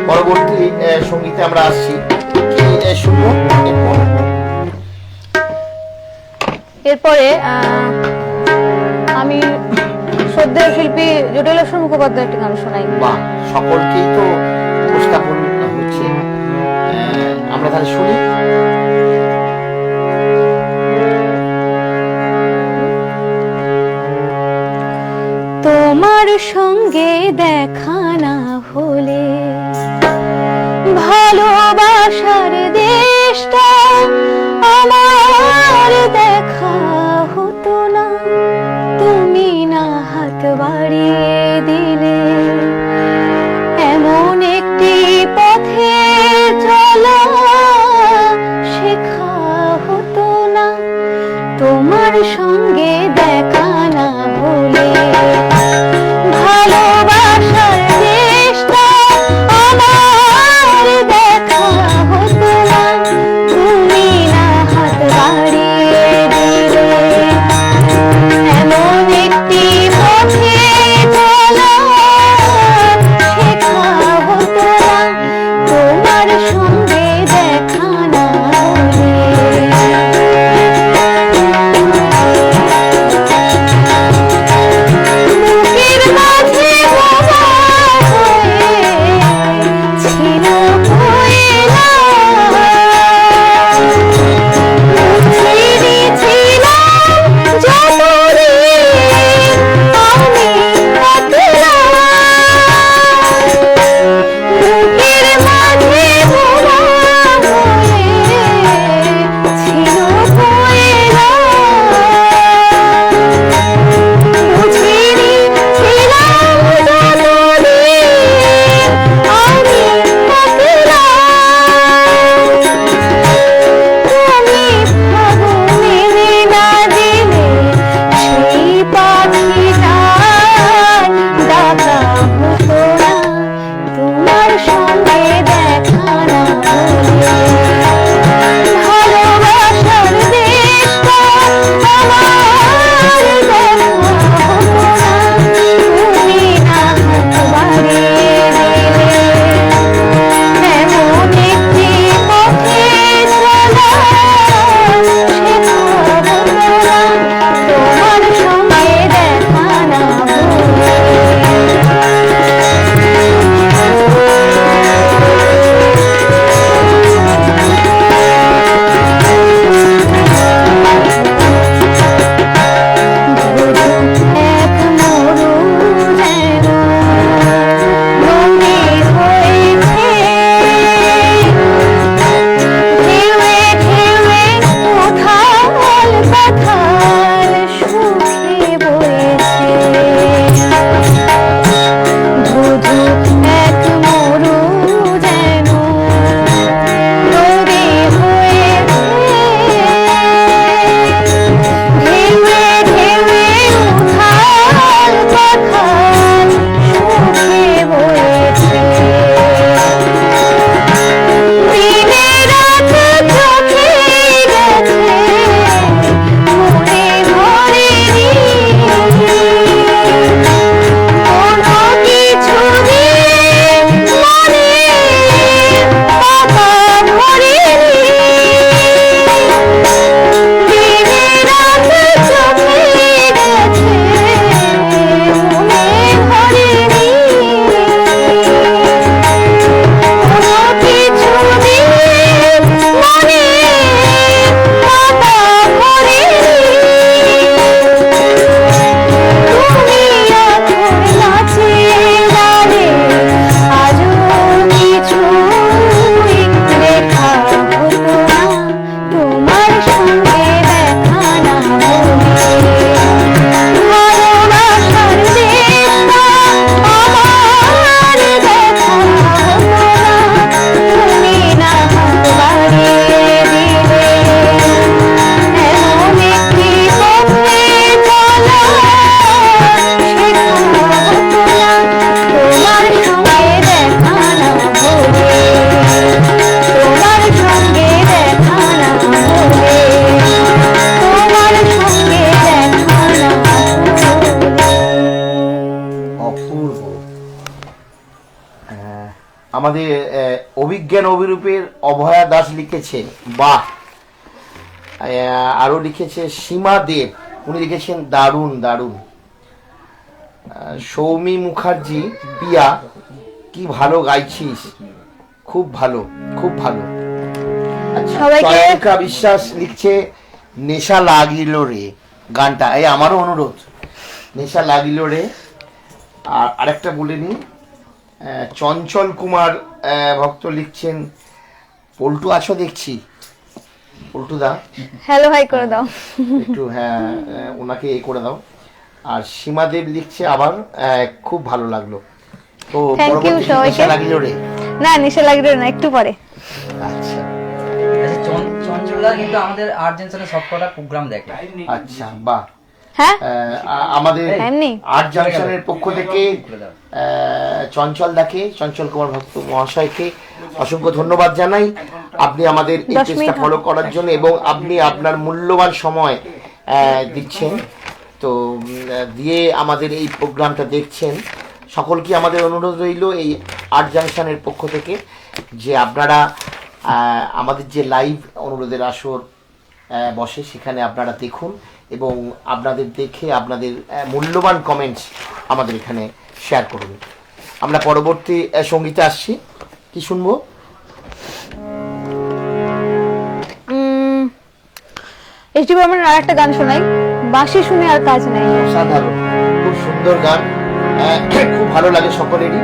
পরবর্তী সঙ্গীতে আমরা আসছি, কি শুনবো এরপর? এরপরে আমি শ্রদ্ধেয় শিল্পী জটিলেশ্বর মুখোপাধ্যায় একটি গান শোনাই। বাহ, সকলকেই তো উপস্থাপন হচ্ছে, আমরা তাহলে শুনি। তোমার সঙ্গে দেখা না হলে ভালোবাসার দেশটা আমার দেখা হতো না। তুমি না হাত বাড়িয়ে দিলে এমন একটি পথে চলা শেখা হতো না। তোমার সঙ্গে দেখা না হলে ভালোবাসার দেশটা আমার দেখা হতো না। তুমি না হাত বাড়িয়ে দিলে এমন একটি পথে চলা শেখা হতো না। তোমার সঙ্গে দেখা না হলে বুকের মাঝে আমাদের অভিজ্ঞান অভিরূপের অভয়া দাস লিখেছেন, বাহ। আরও লিখেছে সীমা দেব, উনি লিখেছেন দারুণ দারুণ। সৌমি মুখার্জি, পিয়া কি ভালো গাইছিস, খুব ভালো খুব ভালো। আচ্ছা, সবাইকে- চয়নিকা বিশ্বাস লিখছে নেশা লাগিল রে গানটা, এই আমারও অনুরোধ, নেশা লাগিল রে। আর আরেকটা বলে নি, চঞ্চল কুমার ভক্ত লিখছেন পল্টু আছো দেখছি, পল্টু দা হ্যালো হাই করে দাও। একটু হ্যাঁ ওনাকে এ করে দাও। আর সীমাদেব লিখছে আবার খুব ভালো লাগলো। তো Thank you পরবর্তী সবাইকে। নেশা লাগিল রে। না নিশা লাগবে না, একটু পরে। আচ্ছা আচ্ছা, চঞ্চলদা কিন্তু আমাদের আর্জেন্টিনার সবকটা প্রোগ্রাম দেখে। আচ্ছা বাহ। হ্যাঁ আমাদের এমনি? আর্ট জাংশনের পক্ষ থেকে চঞ্চল দাকে, চঞ্চল কুমার ভক্ত মহাশয়কে অসংখ্য ধন্যবাদ জানাই। আপনি আমাদের এই 10 পেজটা মিনিট ফলো করার জন্য এবং আপনি আপনার মূল্যবান সময় দিচ্ছেন, তো দিয়ে আমাদের এই প্রোগ্রামটা দেখছেন। সকলকে আমাদের অনুরোধ রইল এই আর্ট জাংশনের পক্ষ থেকে যে আপনারা আমাদের যে লাইভ অনুরোধের আসর বসে সেখানে আপনারা দেখুন এবং আপনাদের দেখে আপনাদের মূল্যবান কমেন্টস আমাদের এখানে শেয়ার করুন। আমরা পরবর্তী সঙ্গীতে আসছি, কি শুনবো? এইচডি বর্মনের আর একটা গান শোনাই, বাঁশি শুনে আর কাজ নাই। সাধারণ খুব সুন্দর গান, খুব ভালো লাগে সকলেরই,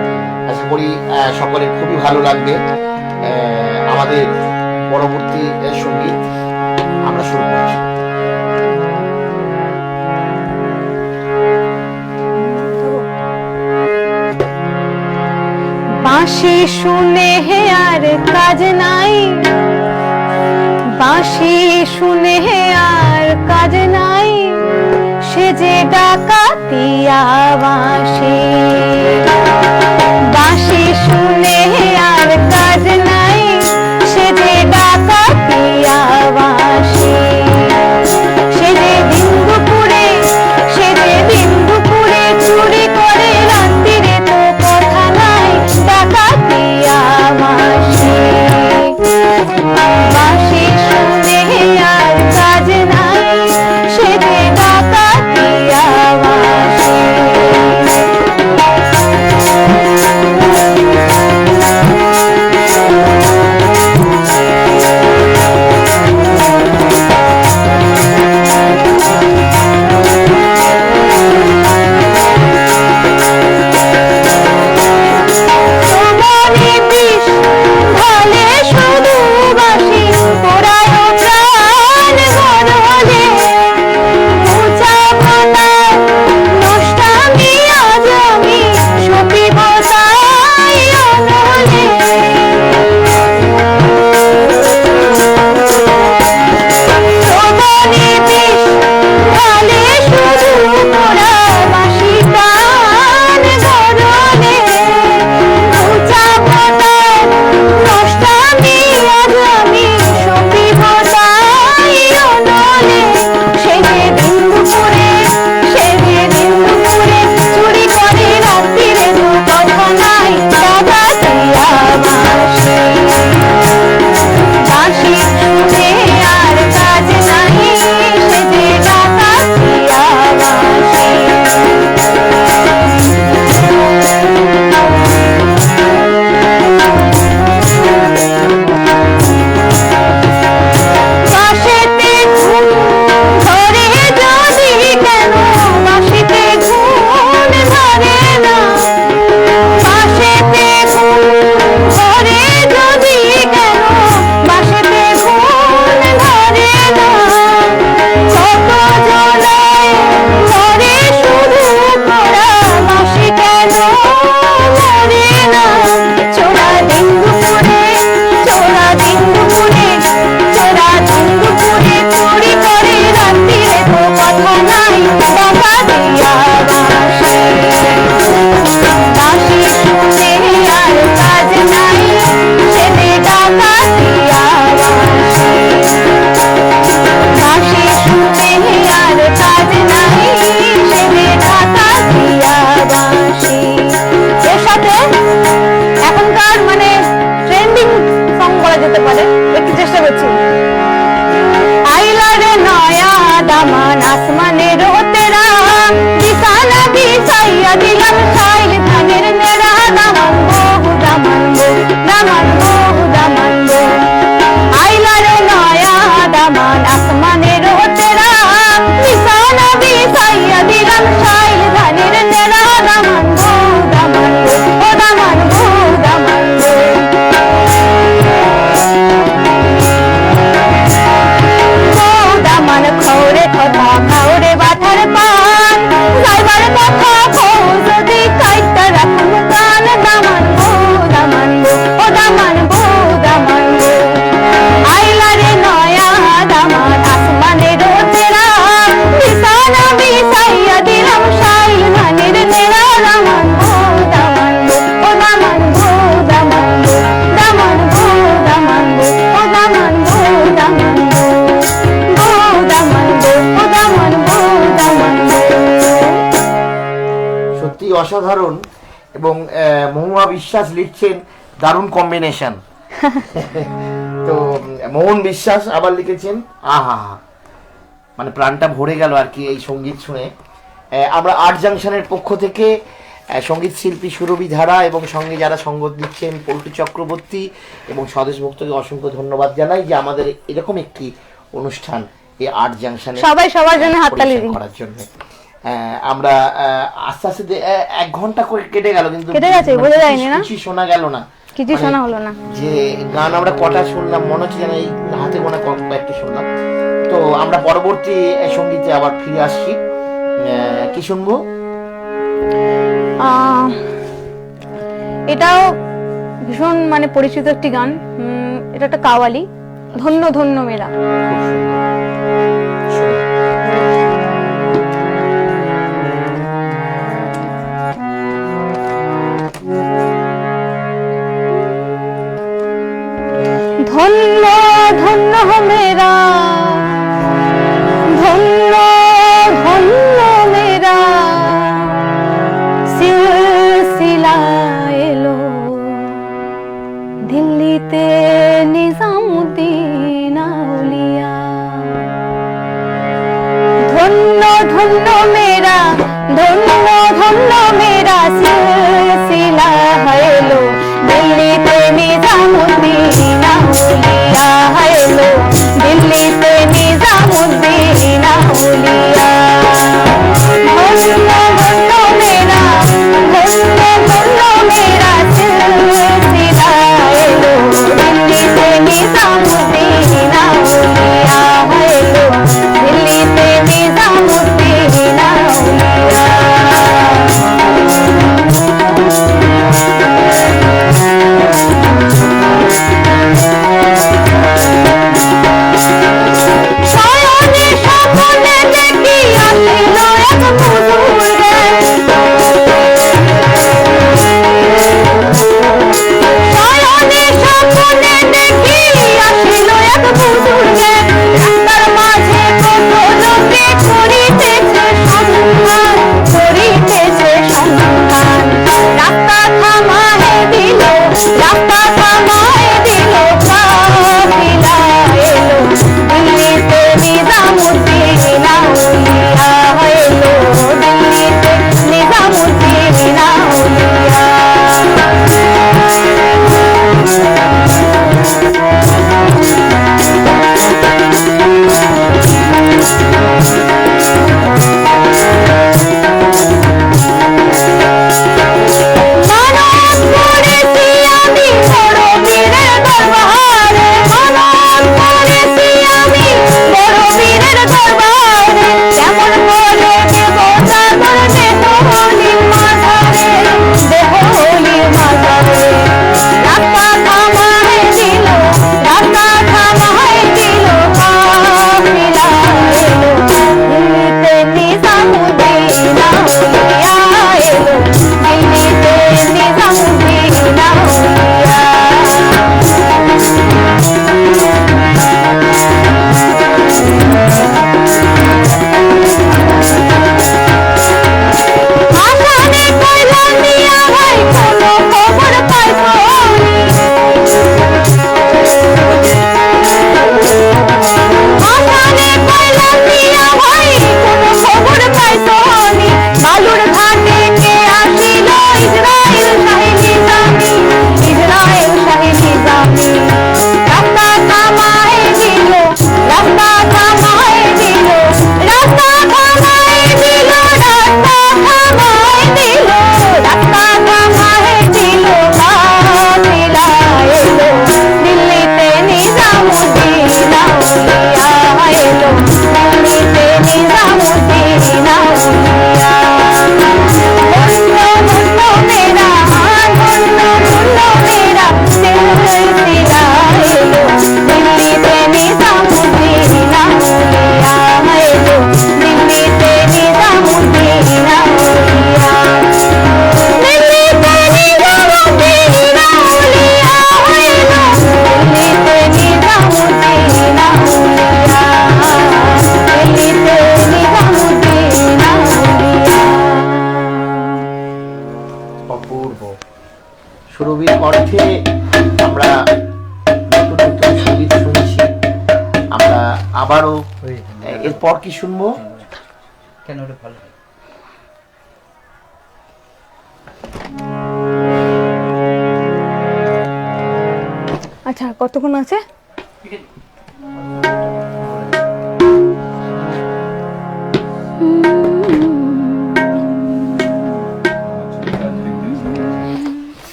আশা করি সকলের খুবই ভালো লাগবে। আমাদের পরবর্তী সঙ্গীত আমরা শুরু করছি। বাঁশি শুনে হে আর কাজ নাই, বাঁশি শুনে হে আর কাজ নাই, সে যে ডাকাতিয়া বাঁশি। বাঁশি শুনে হে আর কাজ নাই, সে যে ডাকাতিয়া বাঁশি। সে যে দিন দুপুরে, সে যে দিন দুপুরে চুরি করে রাত্রিরে তো কথা নাই, ডাকাতিয়া বাঁশি। বাঁশি শুনে আর কাজ নাই, সে যে ডাকাতিয়া বাঁশি। তোমারই বিষ ঢালে শুধু বাঁশি, পোড়ায় প্রাণ গরলে। উঁচা ভাতায় নষ্টামি আজ আমি সপিব তাই অনলে। তোমারই বিষ ঢালে শুধু পোড়া বাঁশি প্রাণ গরলে। উঁচা ভাতায় নষ্টামি আজ আমি সপিব তাই অনলে। সে যে দিন দুপুরে, সে যে দিন দুপুরে চুরি করে রাত্রিরে তো কথা নাই, ডাকাতিয়া বাঁশি। বাঁশি শুনে আর কাজ নাই, সে যে ডাকাতিয়া বাঁশি। বাঁশিতে ঘুম ধরে যদি কেন, বাঁশিতে ঘুম ধরে না। বাঁশিতে ঘুম ধরে যদি কেন, বাঁশিতে ঘুম ধরে না। কত জনায় মরে শুধু পোড়া বাঁশি কেন মরে না। চোরা দিন দুপুরে, চোরা দিন দুপুরে, চোরা দিন দুপুরে চুরি করে রাত্রিরে তো কথা নাই, ডাকাতিয়া বাঁশি। বাঁশি শুনে আর কাজ নাই, সে যে ডাকাতিয়া বাঁশি। বাঁশি শুনে আর কাজ নাই, সে যে ডাকাতিয়া বাঁশি। এর সাথে এখনকার মানে আসমানের তেরা বিছানা বিছাইয়া দিলাম শাইল ধানের নেড়া দামান বহু দামান গো দামান বহু দামান গো আইলার নয়া দামান আসমানের তেরা বিছানা বিছাইয়া দিলাম শাইল ধানের নেড়া দামান বহু দামান গো ও দামান বহু দামান গো দামান খৌরে কথা খাওরে বাথার পান যাইবার কথা কও যদি কাইটা রাখুন গান দামান গো দামান গো ও দামান গো দামান গো আইলারে নয়া দামান আসমানের তেরা বিছানা বিছাইয়া দিলাম শাইল ধানের নেড়া দামান গো দামান গো ও দামান গো দামান গো দামান গো দামান গো ও দামান গো দামান গো সত্যি অসাধারণ এবং মহুয়া বিশ্বাস লিখছেন দারুণ কম্বিনেশন। তো মোহন বিশ্বাস আবার লিখেছেন আহা, মানে প্রাণটা ভরে গেল আর কি এই সঙ্গীত শুনে। আমরা আর্ট জাংশনের পক্ষ থেকে সঙ্গীত শিল্পী সুরভি ধারা এবং সঙ্গে যারা সঙ্গত দিচ্ছেন পল্টু চক্রবর্তী এবং স্বদেশ ভক্তকে অসংখ্য ধন্যবাদ জানাই যে আমাদের এরকম একটি অনুষ্ঠান এই আর্ট জাংশনে সবাই সবার জন্য হাততালি দিন করার জন্য। আমরা আস্তে আস্তে 1 ঘন্টা করে কেটে গেল, কিন্তু কেটে গেছে, বোঝা যায়নি না? কিছু শোনা গেল না, কিছু শোনা হলো না। যে গান আমরা কটা শুনলাম মনে হচ্ছে যেন এই হাতে গোনা কয়েকটা শুনলাম। তো আমরা পরবর্তী সঙ্গীতে আবার ফিরে আসছি। কি শুনবো? এটাও ভীষণ মানে পরিচিত একটি গান। এটা একটা কাওয়ালি, ধন্য ধন্য মেরা। ধন্য ধন্য মেরা, ধন্য ধন্য মেরা সিলসিলা এলো দিল্লিতে নিজামুদ্দিন আউলিয়া। ধন্য ধন্য মেরা, ধন্য ধন্য মেরা সিলসিলা এলো দিল্লিতে নিজামুদ্দিন আউলিয়া এলো দিল্লিতে নিজামুদ্দিন আউলিয়া। ধন্য ধন্য মেরা, ধন্য ধন্য মেরা সিলসিলা এলো দিল্লিতে নিজামুদ্দিন আউলিয়া এলো দিল্লিতে নিজামুদ্দিন আউলিয়া। ছবির কণ্ঠে আমরা নতুন নতুন সঙ্গীত শুনছি। আমরা আবারও এরপর কি শুনবো? কেন ওটা ভালো হয়? আচ্ছা, কতক্ষণ আছে?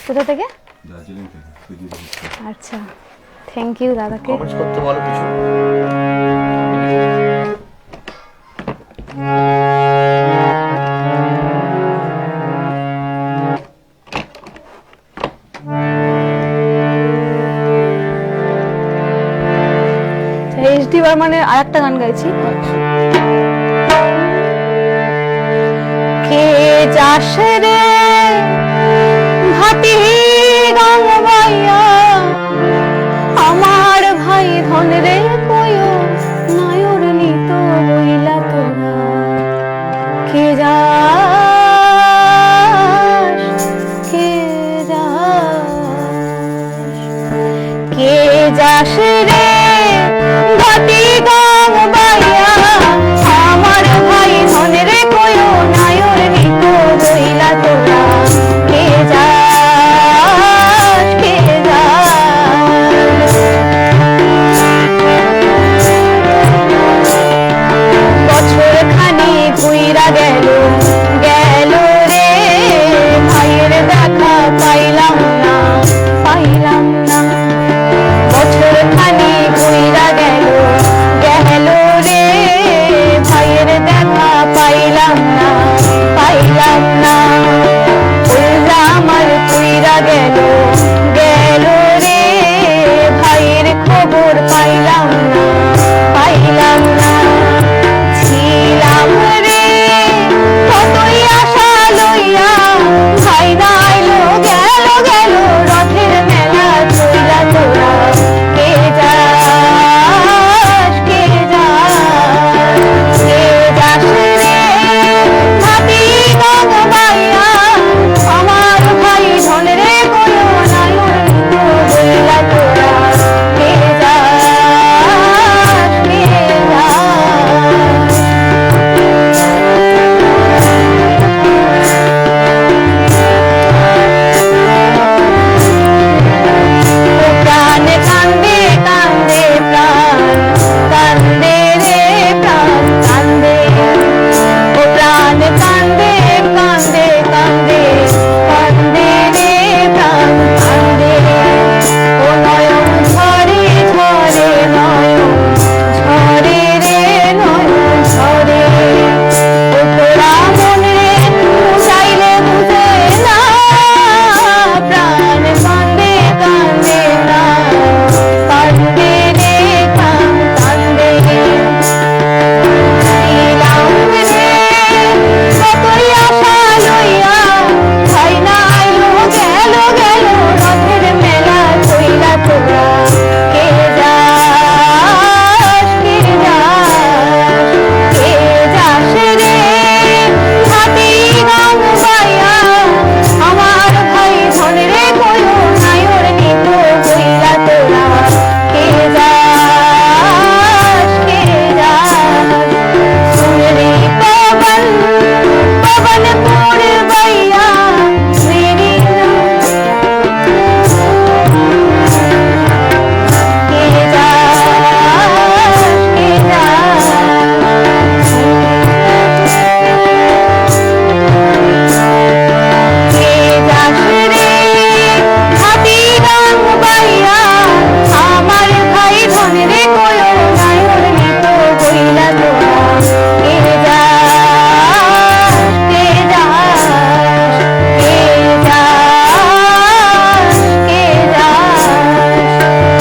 কোথা থেকে? দার্জিলিং থেকে সুজিত গুপ্তা। আচ্ছা, থ্যাংক ইউ দাদাকে। কমেন্টস করতে বলো কিছু। এইচডি বর্মনের আর একটা গান গাইছি। কে যাস রে ভাতি গান গাইয়া, আমার ভাই ধন রে কয়ো নায়র নিত বইলা তোরা। কে যাস, কে যাস, কে যাস রে ভাতি গান গাইয়া, আমার ভাই ধন রে কয়ো নায়র নিত বইলা তোরা। কে যাস, কে যাস, বছর খানি ঘুইরা গেল গেল রে, ভাইয়ের দেখা পাইলাম না, পাইলাম না। বছর খানি ঘুইরা গেল গেল রে, ভাইয়ের দেখা পাইলাম না, পাইলাম না। ওইরা আমার ঘুইরা গেল গেল রে, ভাইয়ের খবর পাইলাম না, পাইলাম না। ছিলাম রে কতই আশা লইয়া, ভাই না আইলো গেল গেল, রথের মেলা চইলা তোরা। কে যাস, কে যাস, কে যাস রে ভাতি গান গাইয়া, আমার ভাই ধন রে কয়ো নায়র নিত বইলা তোরা। কে যাস, কে যাস, প্রাণ কান্দে কান্দে প্রাণ কান্দে রে, প্রাণ কান্দে। ও প্রাণ কান্দে কান্দে কান্দে কান্দে রে, প্রাণ কান্দে। ও নয়ন ঝরে ঝরে, নয়ন ঝরে রে, নয়ন ঝরে। ও তোরা মন রে চাইলে বুঝে না, প্রাণ কান্দে কান্দে প্রাণ কান্দে রে, প্রাণ কান্দে। ছিলাম রে কতই আশা লইয়া, ভাই না আইলো গেল গেল, রথের মেলা চইলা তোরা। কে যাস, কে যাস, কে যাস রে ভাতি গান গাইয়া, আমার ভাই ধন রে কয়ো নায়র নিত বইলা তোরা। কে যাস, কে যাস, সুরে পবন পবন পূর্বইয়া মেরি নাম। কে যাস, কে যাস, কে যাস রে ভাতি গান গাইয়া, আমার ভাই ধন রে কয়ো নায়র নিত বইলা তোরা। কে যাস, কে যাস, কে যাস, কে যাস,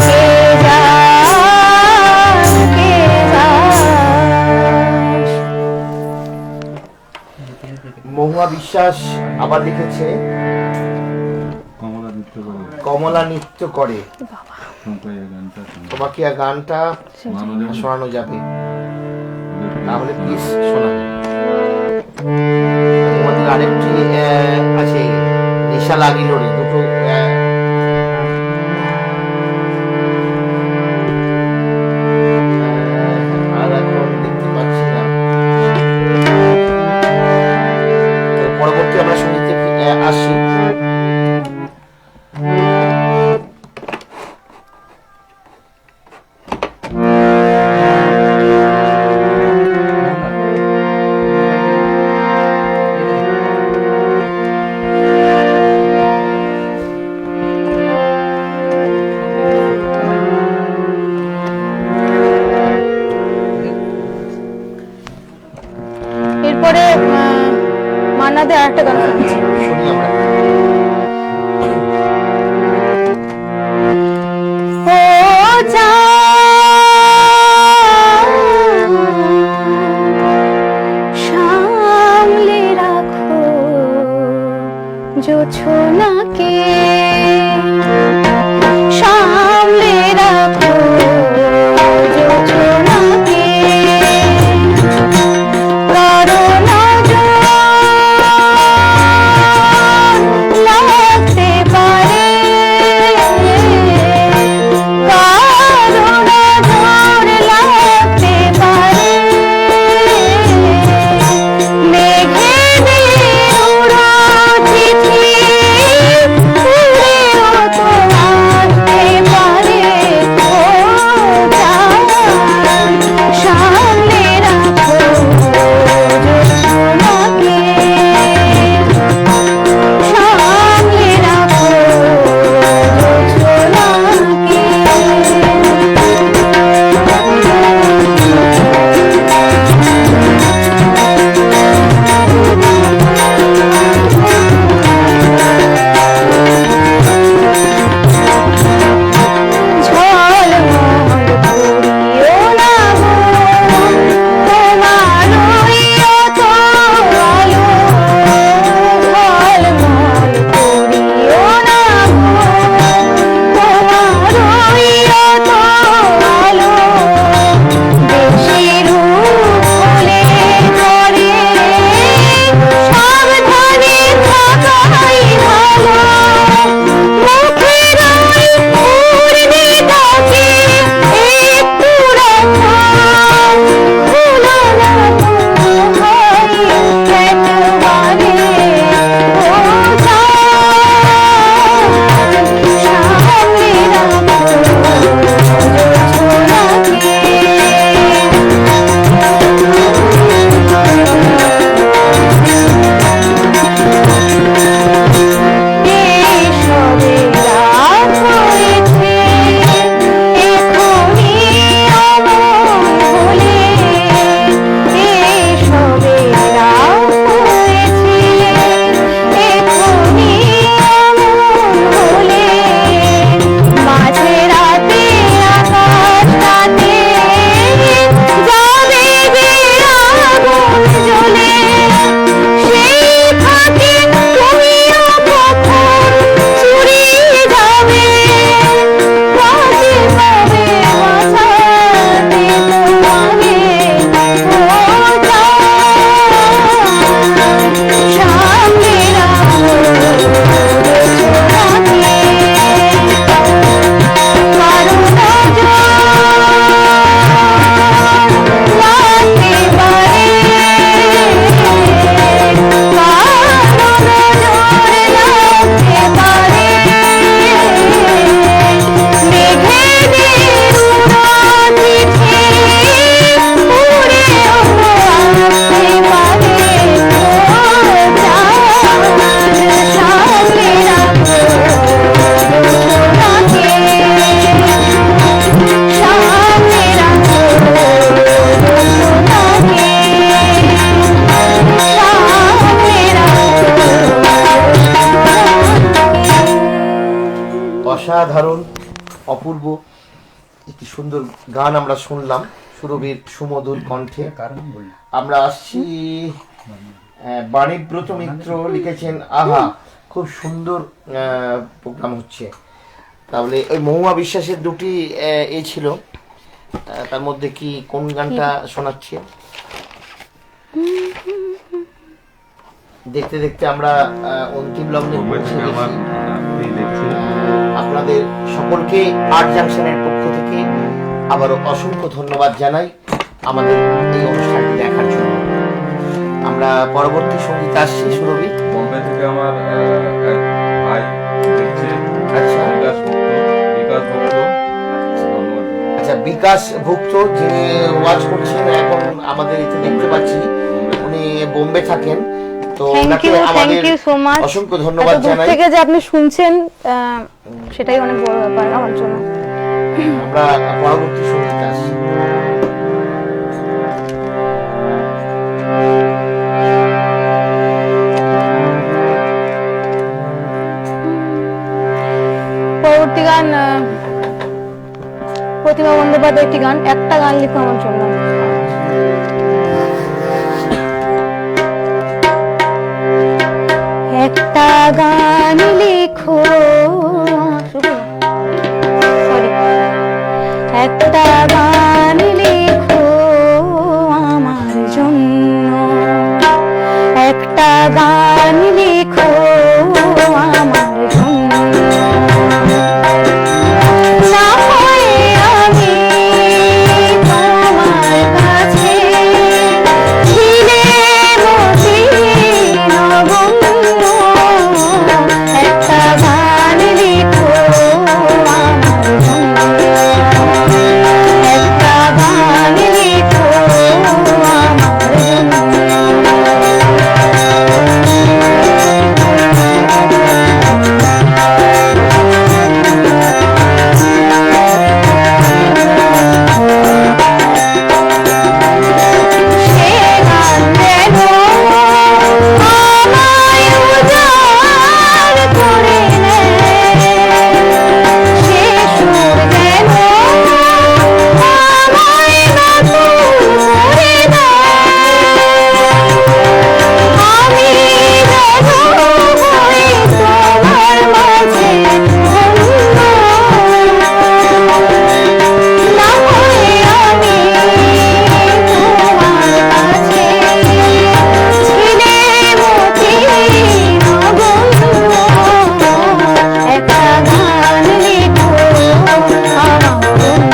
কে যাস, কে যাস। মহুয়া বিশ্বাস আবার লিখেছে কমলা নৃত্য করে কমলা নৃত্য করে, তোমাকে এই গানটা শোনাবো। তোমাকে আর গানটা শোনানো যাবে? শোনানো যাবে? তাহলে প্লিজ শোনাবে। তোমাদের আরেকটি আছে, নেশা আশা লাগিল রে দুটো আর এখন দেখতে পাচ্ছি না। পরবর্তী আমরা সঙ্গীতে আসি। এরপরে মান্নাদের আরেকটা গান শুনছি। শুনি আমরা। ও সামলে রাখো জোছনাকে, সামলে রাখো জোছনাকে, কারণ লাগতে পারে, কারণ লাগতে পারে, মেঘেদের উড়ো চিঠি উড়েও তো আসতে পারে। ও চাঁদ সামনে রাখো জোছনাকে, সামনে রাখো জোছনাকে। ঝলমল করিও না মন, তোমার ওই অত আলো, ঝলমল করিও না মন, তোমার ওই অত আলো, বেশি রূপ হলে করে সাবধানে থাকাই ভালো, মুখের ওই পূর্ণিমাকে একটু রাখো, ভুলো না তোমায় একবারে। ও চাঁদ সামনে রাখো জোছনাকে, এসবে রাত হয়েছে এখনই অমন হলে, এসবে রাত হয়েছে এখনই অমন হলে, মাঝে রাতে আকাশটাতে যাবে যে আগুন জ্বলে, সেই ফাঁকে তুমিও কখন চুরি যাবে, কাজে পাবে বাঁচাতে তোমাকে। ও চাঁদ সামনে রাখো জোছনাকে, কারণ লাগতে পারে, লাগতে পারে, মেঘেদের উড়ো চিঠি উড়েও তো আসতে পারে। ও চাঁদ সামনে রাখো জোছনাকে, সামনে রাখো জোছনাকে, সামনে রাখো। অসাধারণ অপূর্ব একটি সুন্দর গান আমরা শুনলাম সুরভীর সুমধুর কণ্ঠে। কারণ বললাম আমরা আসছি বাণীব্রত মিত্র লিখেছেন, আহা খুব সুন্দর প্রোগ্রাম হচ্ছে। তাহলে ওই মহুয়া বিশ্বাসের দুটি এ ছিল, তার মধ্যে কি কোন গানটা শোনাচ্ছে? দেখতে দেখতে আমরা অন্তিম লগ্নে বোম্বে পৌঁছে থেকে আমার গেছি। নাতনি দেখছে। আপনাদের সকলকে আর্ট জাংশনের পক্ষ থেকে আবারও অসংখ্য ধন্যবাদ জানাই আমাদের এই অনুষ্ঠানটি দেখার জন্য। আমরা পরবর্তী সঙ্গীত আসছি সুরভি। বোম্বে থেকে আমার এক ভাই দেখছে, আচ্ছা বিকাশ ভক্ত। ধন্যবাদ। আচ্ছা, বিকাশ ভুক্ত যিনি ওয়াচ করছেন এখন আমাদের এতে দেখতে পাচ্ছি, উনি বোম্বে থাকেন। তো থ্যাংক ইউ সো মাচ। অসংখ্য ধন্যবাদ এত দূর জানাই। থেকে যে আপনি শুনছেন সেটাই অনেক বড় ব্যাপার আমার জন্য। আমরা পরবর্তী সঙ্গীত আসছি। পরবর্তী গান প্রতিমা বন্দ্যোপাধ্যায় একটি গান, একটা গান লিখো আমার জন্য। একটা গান লিখো, সরি, একটা গান লিখো আমার জন্য, একটা গান লিখো আমার জন্য। না হয় আমি তোমার কাছে দিলে মতি নগণ্য, একটা গান লিখো আমার জন্য, একটা গান লিখো আমার সে গান যেন আমায় উজাড় করে নেয়, সে সুর যেন আমায় নতুন করে দেয়। আমি যেন হই তোমার মাঝে ধন্য, না হয় আমি তোমার কাছে ছিলে মতি নগণ্য, একটা গান লিখো আমার জন্য।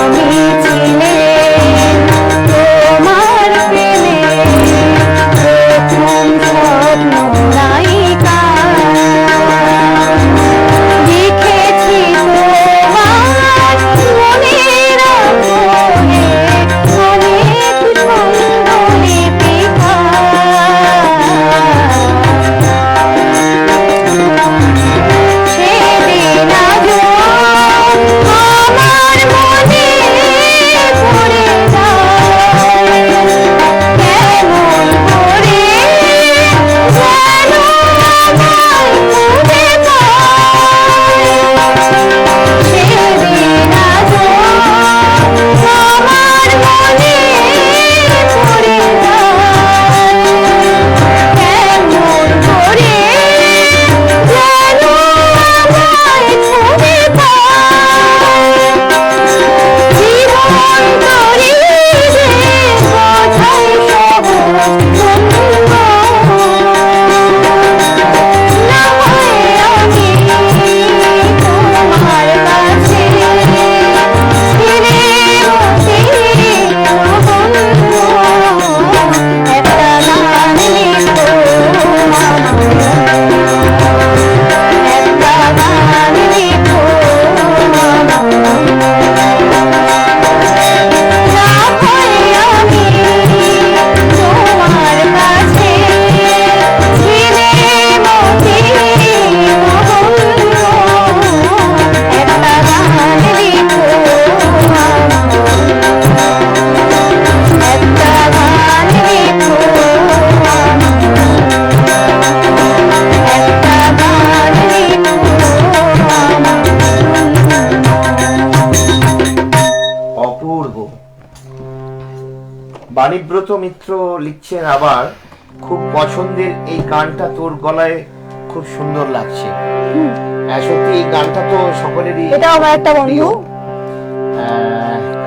আমি ছিলেন তোমার প্রেমে প্রথম স্বপ্ন নায়িকা, লিখেছি তোমার মনের কোণে অনেক ছন্দ লিপিকা। সেদিন আজও আমার মনে পড়ে যায়, কেমন করে যেন আমায় খুঁজে পায়। সেদিন আজও আমার মনে পড়ে যায়, কেমন করে যেন আমায় খুঁজে পায়। জীবন তরি যে বোঝাই সহজ বন্ধু, না হয় আমি তোমার কাছে ছিলে মতি নগণ্য, একটা গান লিখো আমার জন্য, একটা গান লিখো আমার জন্য। না হয় আমি তোমার কাছে ছিলে মতি নগণ্য, একটা গান লিখো আমার জন্য, একটা গান লিখো আমার জন্য, একটা গান লিখো আমার জন্য। অপূর্ব। বাণীব্রত মিত্র লিখছেন আবার, খুব পছন্দের এই গানটা তোর গলায় খুব সুন্দর লাগছে। সত্যি এই গানটা তো সকলেরই এটাও আমার একটা বন্ধু। প্রিয়।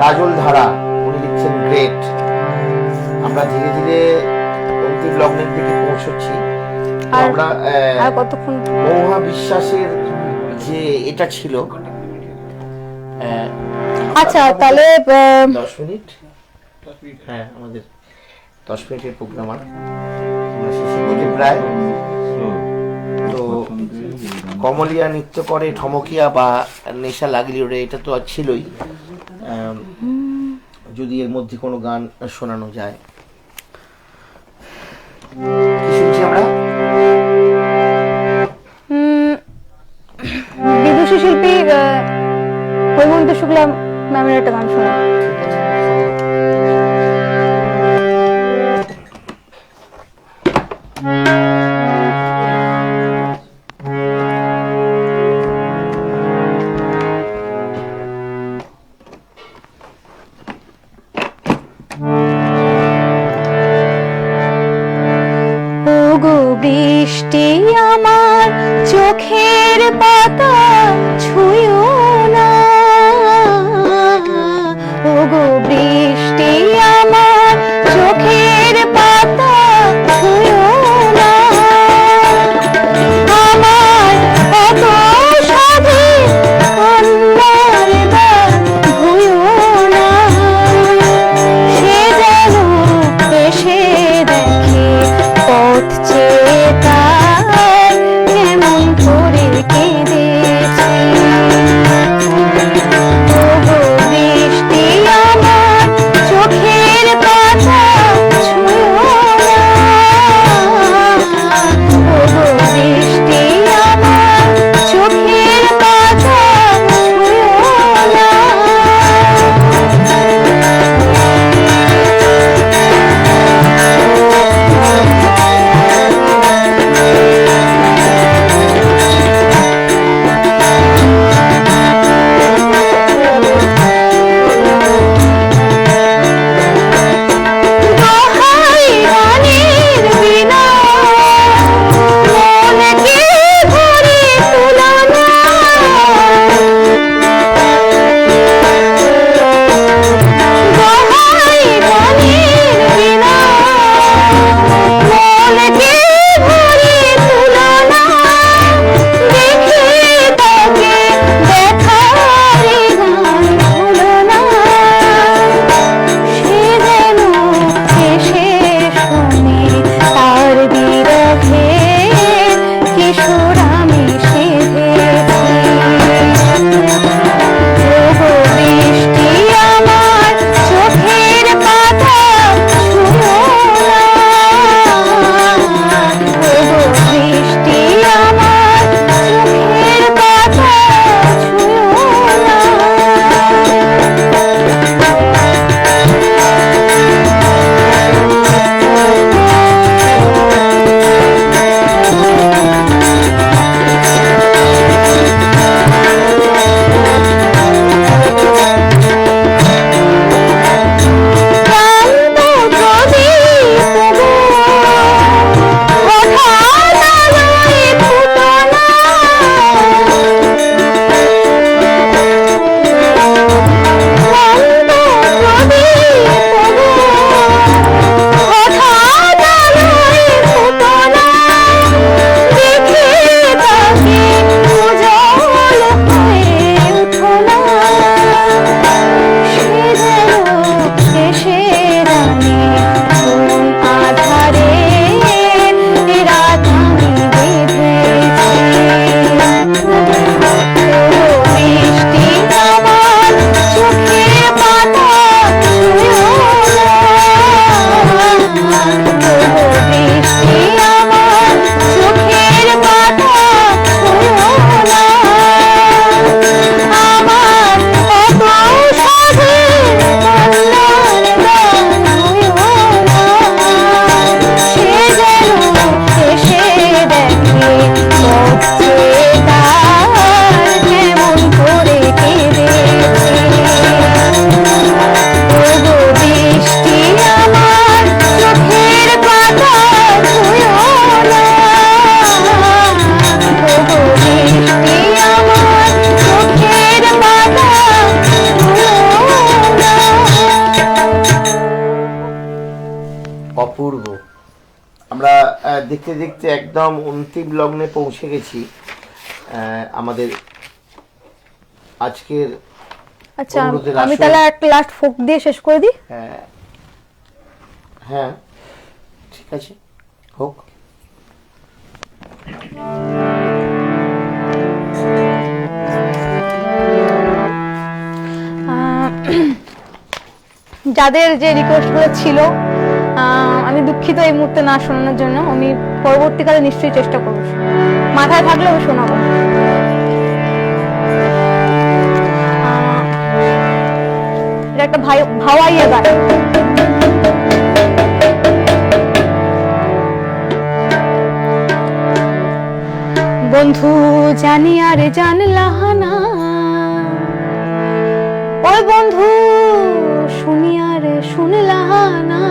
কাজল ধারা উনি লিখছেন গ্রেট। আমরা ধীরে ধীরে অন্তিম লগ্নের দিকে পৌঁছচ্ছি। তো আর- আমরা আর কতক্ষণ? মহা বিশ্বাসের যে এটা ছিল আচ্ছা তাহলে 10 মিনিট। হ্যাঁ, আমাদের 10 মিনিটের প্রোগ্রাম আর আমরা শেষের দিকে প্রায়। তো কমলিয়া নৃত্য করে ঠমকিয়া বা নেশা লাগলি ওরে, এটা তো আর ছিলই। যদি এর মধ্যে কোনো গান শোনানো যায়। কি শুনছি আমরা? বিদুষী শিল্পী হৈমন্ত শুক্লা ম্যামের একটা গান শোনা। ওগো বৃষ্টি আমার চোখের পাতা ছুঁয়ো না, ওগো বৃষ্টি আমার চোখের পাতা ছুঁয়ো না, আমার এত সাধে কন্যার গান ভুঁয়ো না, সে যেন এসে দেখে পথ চেয়ে তার কেমন করে কেঁদে আমরা দেখতে দেখতে একদম অন্তিম লগ্নে পৌঁছে গেছি। আমাদের আজকের আচ্ছা অনুরোধের আমি আসর। তাহলে একটা লাস্ট ফোক দিয়ে শেষ করে দিই। হ্যাঁ ঠিক আছে, হোক। যাদের যে রিকোয়েস্টগুলো ছিল আমি দুঃখিত এই মুহূর্তে না শোনানোর জন্য। আমি পরবর্তীকালে নিশ্চয়ই চেষ্টা করব, মাথায় থাকলে আমি শোনাবো। এটা একটা ভাওয়াইয়া গান। বন্ধু জানি আর জানলা না, ওই বন্ধু শুনি আর শুনলা না,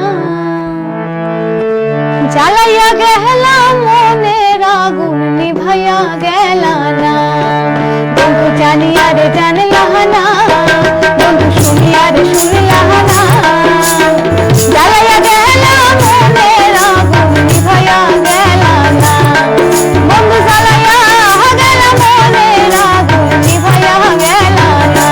জ্বালাইয়া গেলাম মনের আগুন নিভাইয়া গেলা না। বন্ধু জানি আর জানলা না, বন্ধু শুনি আর শুনলা না, জ্বালাইয়া গেলাম মনের আগুন নিভাইয়া গেলা না। বন্ধু জ্বালাইয়া গেলাম মনের আগুন নিভাইয়া গেলা না।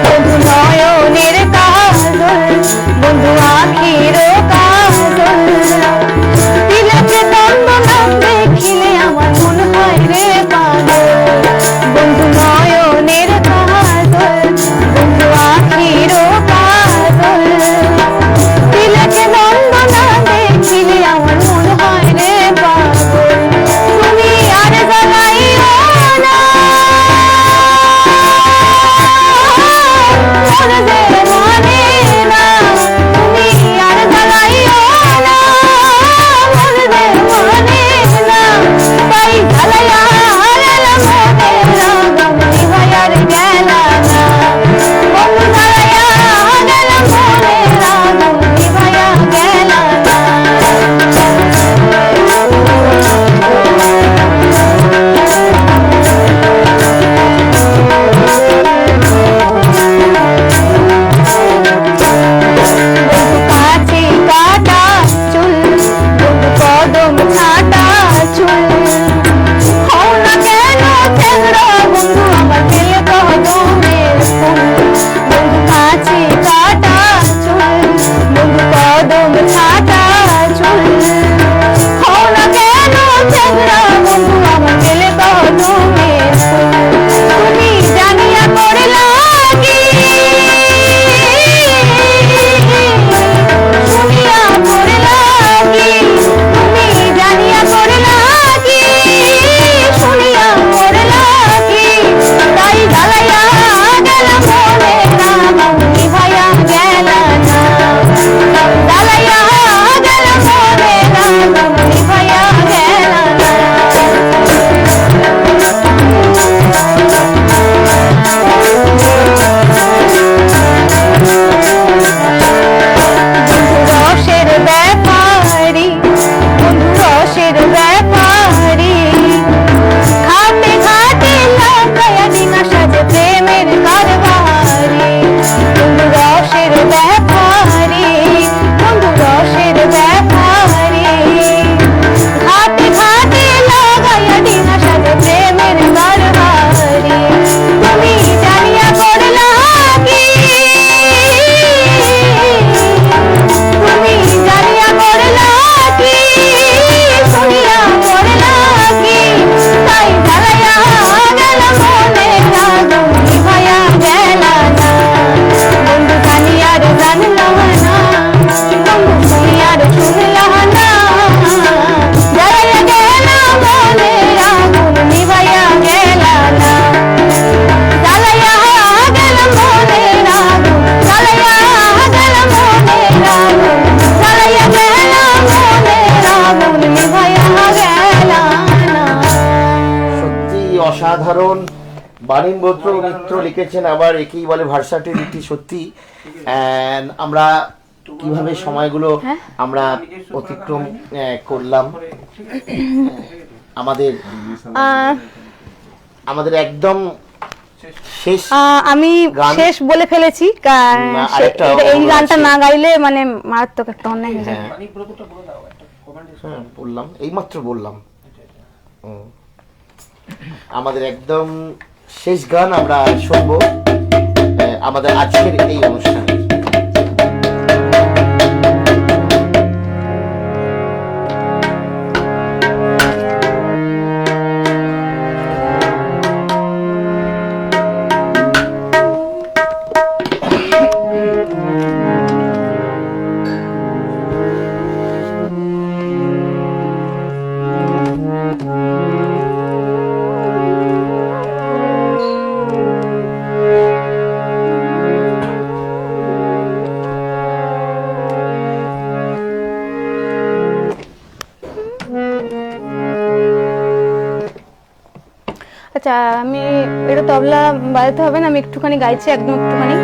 বন্ধু নয়নের কাজল, বন্ধু আখির কাজল, তিলকে তন্দ্রা দেখিলে আমার মন হয় রে পাগল। বন্ধু নয়নের কাজল, বন্ধু আখির কাজল, তিলকে তন্দ্রা দেখিলে আমার মন হয় রে পাগল। তুমি আর জ্বালাইও না মন যে মানে না, তুমি আর জ্বালাইও না মন যে মানে না, তাই জ্বালাইয়া গেলাম মনের আগুন নিভাইয়া গেলা না। বন্ধু জ্বালাইয়া গেলাম মনের আগুন নিভাইয়া গেলা না। বন্ধু কাছে কাটা চুল, বন্ধু কদম ছাটা চুল, হও না কেন চেংড়া বন্ধু আমার দিল কদমের ফুল। বন্ধু কাছে কাটা চুল, বন্ধু কদম ছাটা চুল, হও না কেন চেংড়া বন্ধু আমার দিল কদমের ফুল। তুমি জানিয়া করলা কি শুনিয়া করলা কি, তুমি জানিয়া করলা কি শুনিয়া করলা কি, তাই জ্বালাইয়া গেলাম মনের আগুন নিভাইয়া গেলা না। জ্বালাইয়া গেলাম মনের আগুন নিভাইয়া গেলা না। বন্ধু রসের ব্যাপারি, বন্ধু রসের ব্যাপারি, ঘাটে ঘাটে লাগায়া ডিঙা সাজে প্রেমের কারবারি। বন্ধু রসের ব্যাপারি, বন্ধু রসের ব্যাপারি, ঘাটে ঘাটে লাগায়া ডিঙা সাজে প্রেমের কারবারি। তুমি জানিয়া করলা কি, তুমি জানিয়া করলা কি শুনিয়া করলা কি, তাই জ্বালাইয়া গেলাম মনের আগুন নিভাইয়া গেলা না। বন্ধু জানিয়া রে জানলা না, বন্ধু শুনিয়া রে শুনলা না, জ্বালাইয়া গেলাম মনের আগুন নিভাইয়া গেলা না। জ্বালাইয়া গেলাম মনের আগুন, জ্বালাইয়া গেলাম মনের আগুন, জ্বালাইয়া গেলাম মনের আগুন নিভাইয়া গেলা না। সত্যি অসাধারণ। বাণীবদ্র মিত্র লিখেছেন, আবার একেই বলে ভার্সাটিলিটি। সত্যি আমরা কিভাবে সময়গুলো আমরা অতিক্রম করলাম। আমাদের আহ, আমাদের একদম শেষ আমি গান? শেষ বলে ফেলেছি না, আরেকটা এই অনুরোধ গানটা আছে। না গাইলে মানে মারাত্মক একটা অন্যায় হয়ে যায়। হ্যাঁ পানি ব্রতটা বলে দাও একটা কমেন্ট। হ্যাঁ বললাম, এইমাত্র বললাম। হুম। আমাদের একদম শেষ গান আমরা শুনবো আমাদের আজকের এই অনুষ্ঠানে। আচ্ছা, আমি এটা তবলা বাজাতে হবে না, আমি একটুখানি গাইছি, একদম একটুখানি।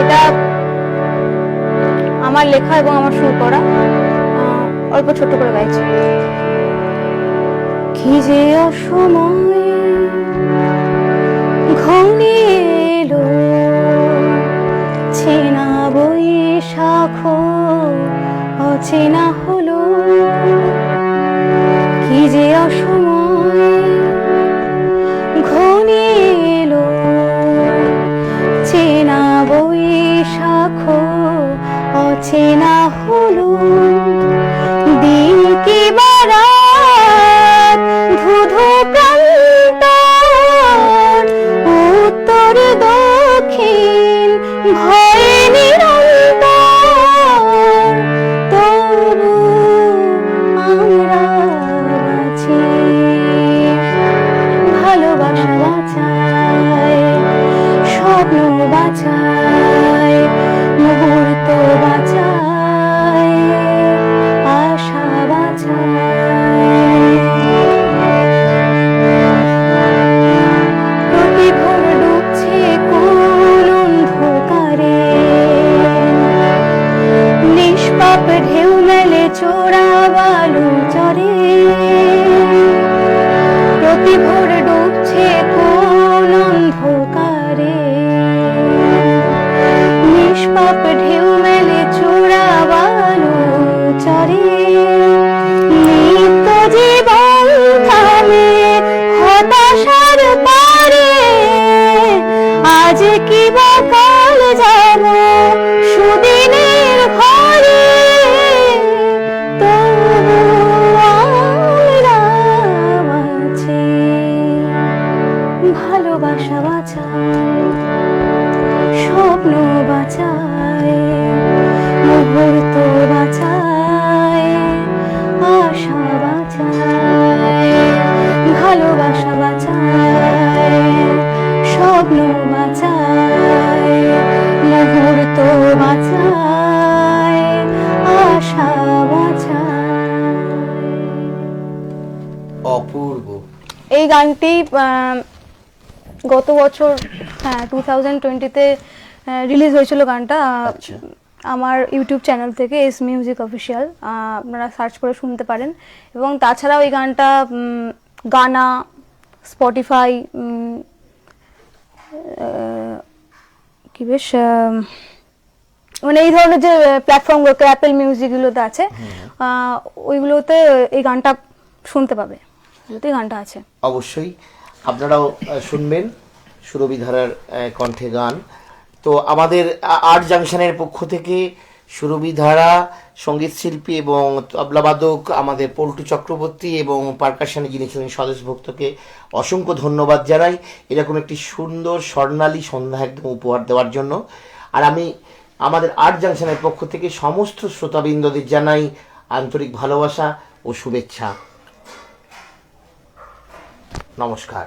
এটা আমার লেখা এবং আমার সুর করা, অল্প ছোট করে গাইছি। কি যে অসময়ে ঘনিয়ে এলো, চেনা বৈশাখ অচেনা হলো। কি যে অসময়ে ঘনিয়ে এলো, চেনা বৈশাখ অচেনা হলো। দিন কি বারাত ধুধু প্রান্তর, উত্তর দক্ষিণ ভয়ে নিরন্তর। তবু আমরা আছি, ভালোবাসা বাঁচায়, স্বপ্ন বাঁচায়, মুহূর্ত বাঁচায়, আশা বাঁচায়। প্রতিভোর ডুবছে কোন অন্ধকারে, নিষ্পাপ ঢেউ মেলে চোরা বালু চরে। প্রতিভোর ডুবছে কোন অন্ধকারে, নিষ্পাপ ঢেউ মেলে চোরা বালু চরে। নিত্য জীবন থামে হতাশার পারে, আজ কি বা কাল যাব সুদিনের ঘরে। তবু আমরা আছি, ভালোবাসা বাঁচায়, স্বপ্ন বাঁচায়, মুহূর্ত বাঁচায়, আশা বাঁচায়। ভালোবাসা বাঁচায়, স্বপ্ন বাঁচায়, মুহূর্ত বাঁচায়, আশা বাঁচায়। অপূর্ব। এই গানটি গত বছর, হ্যাঁ 2020-তে রিলিজ হয়েছিল গানটা। আচ্ছা। আমার ইউটিউব চ্যানেল থেকে এস মিউজিক অফিসিয়াল, আপনারা সার্চ করে শুনতে পারেন। এবং তাছাড়াও এই গানটা গানা, স্পটিফাই, কি বেশ মানে এই ধরনের যে প্ল্যাটফর্মগুলোতে, অ্যাপেল মিউজিকগুলোতে আছে, ওইগুলোতে এই গানটা শুনতে পাবে, এই গানটা আছে। অবশ্যই আপনারাও শুনবেন সুরভি ধারার কণ্ঠে গান। তো আমাদের আর্ট জাংশনের পক্ষ থেকে সুরভি ধারা সঙ্গীত শিল্পী এবং তবলাবাদক আমাদের পল্টু চক্রবর্তী এবং পারকাশনে যিনি ছিলেন স্বদেশ ভক্তকে অসংখ্য ধন্যবাদ জানাই এরকম একটি সুন্দর স্বর্ণালী সন্ধ্যা একদম উপহার দেওয়ার জন্য। আর আমি আমাদের আর্ট জাংশনের পক্ষ থেকে সমস্ত শ্রোতাবৃন্দদের জানাই আন্তরিক ভালোবাসা ও শুভেচ্ছা। নমস্কার।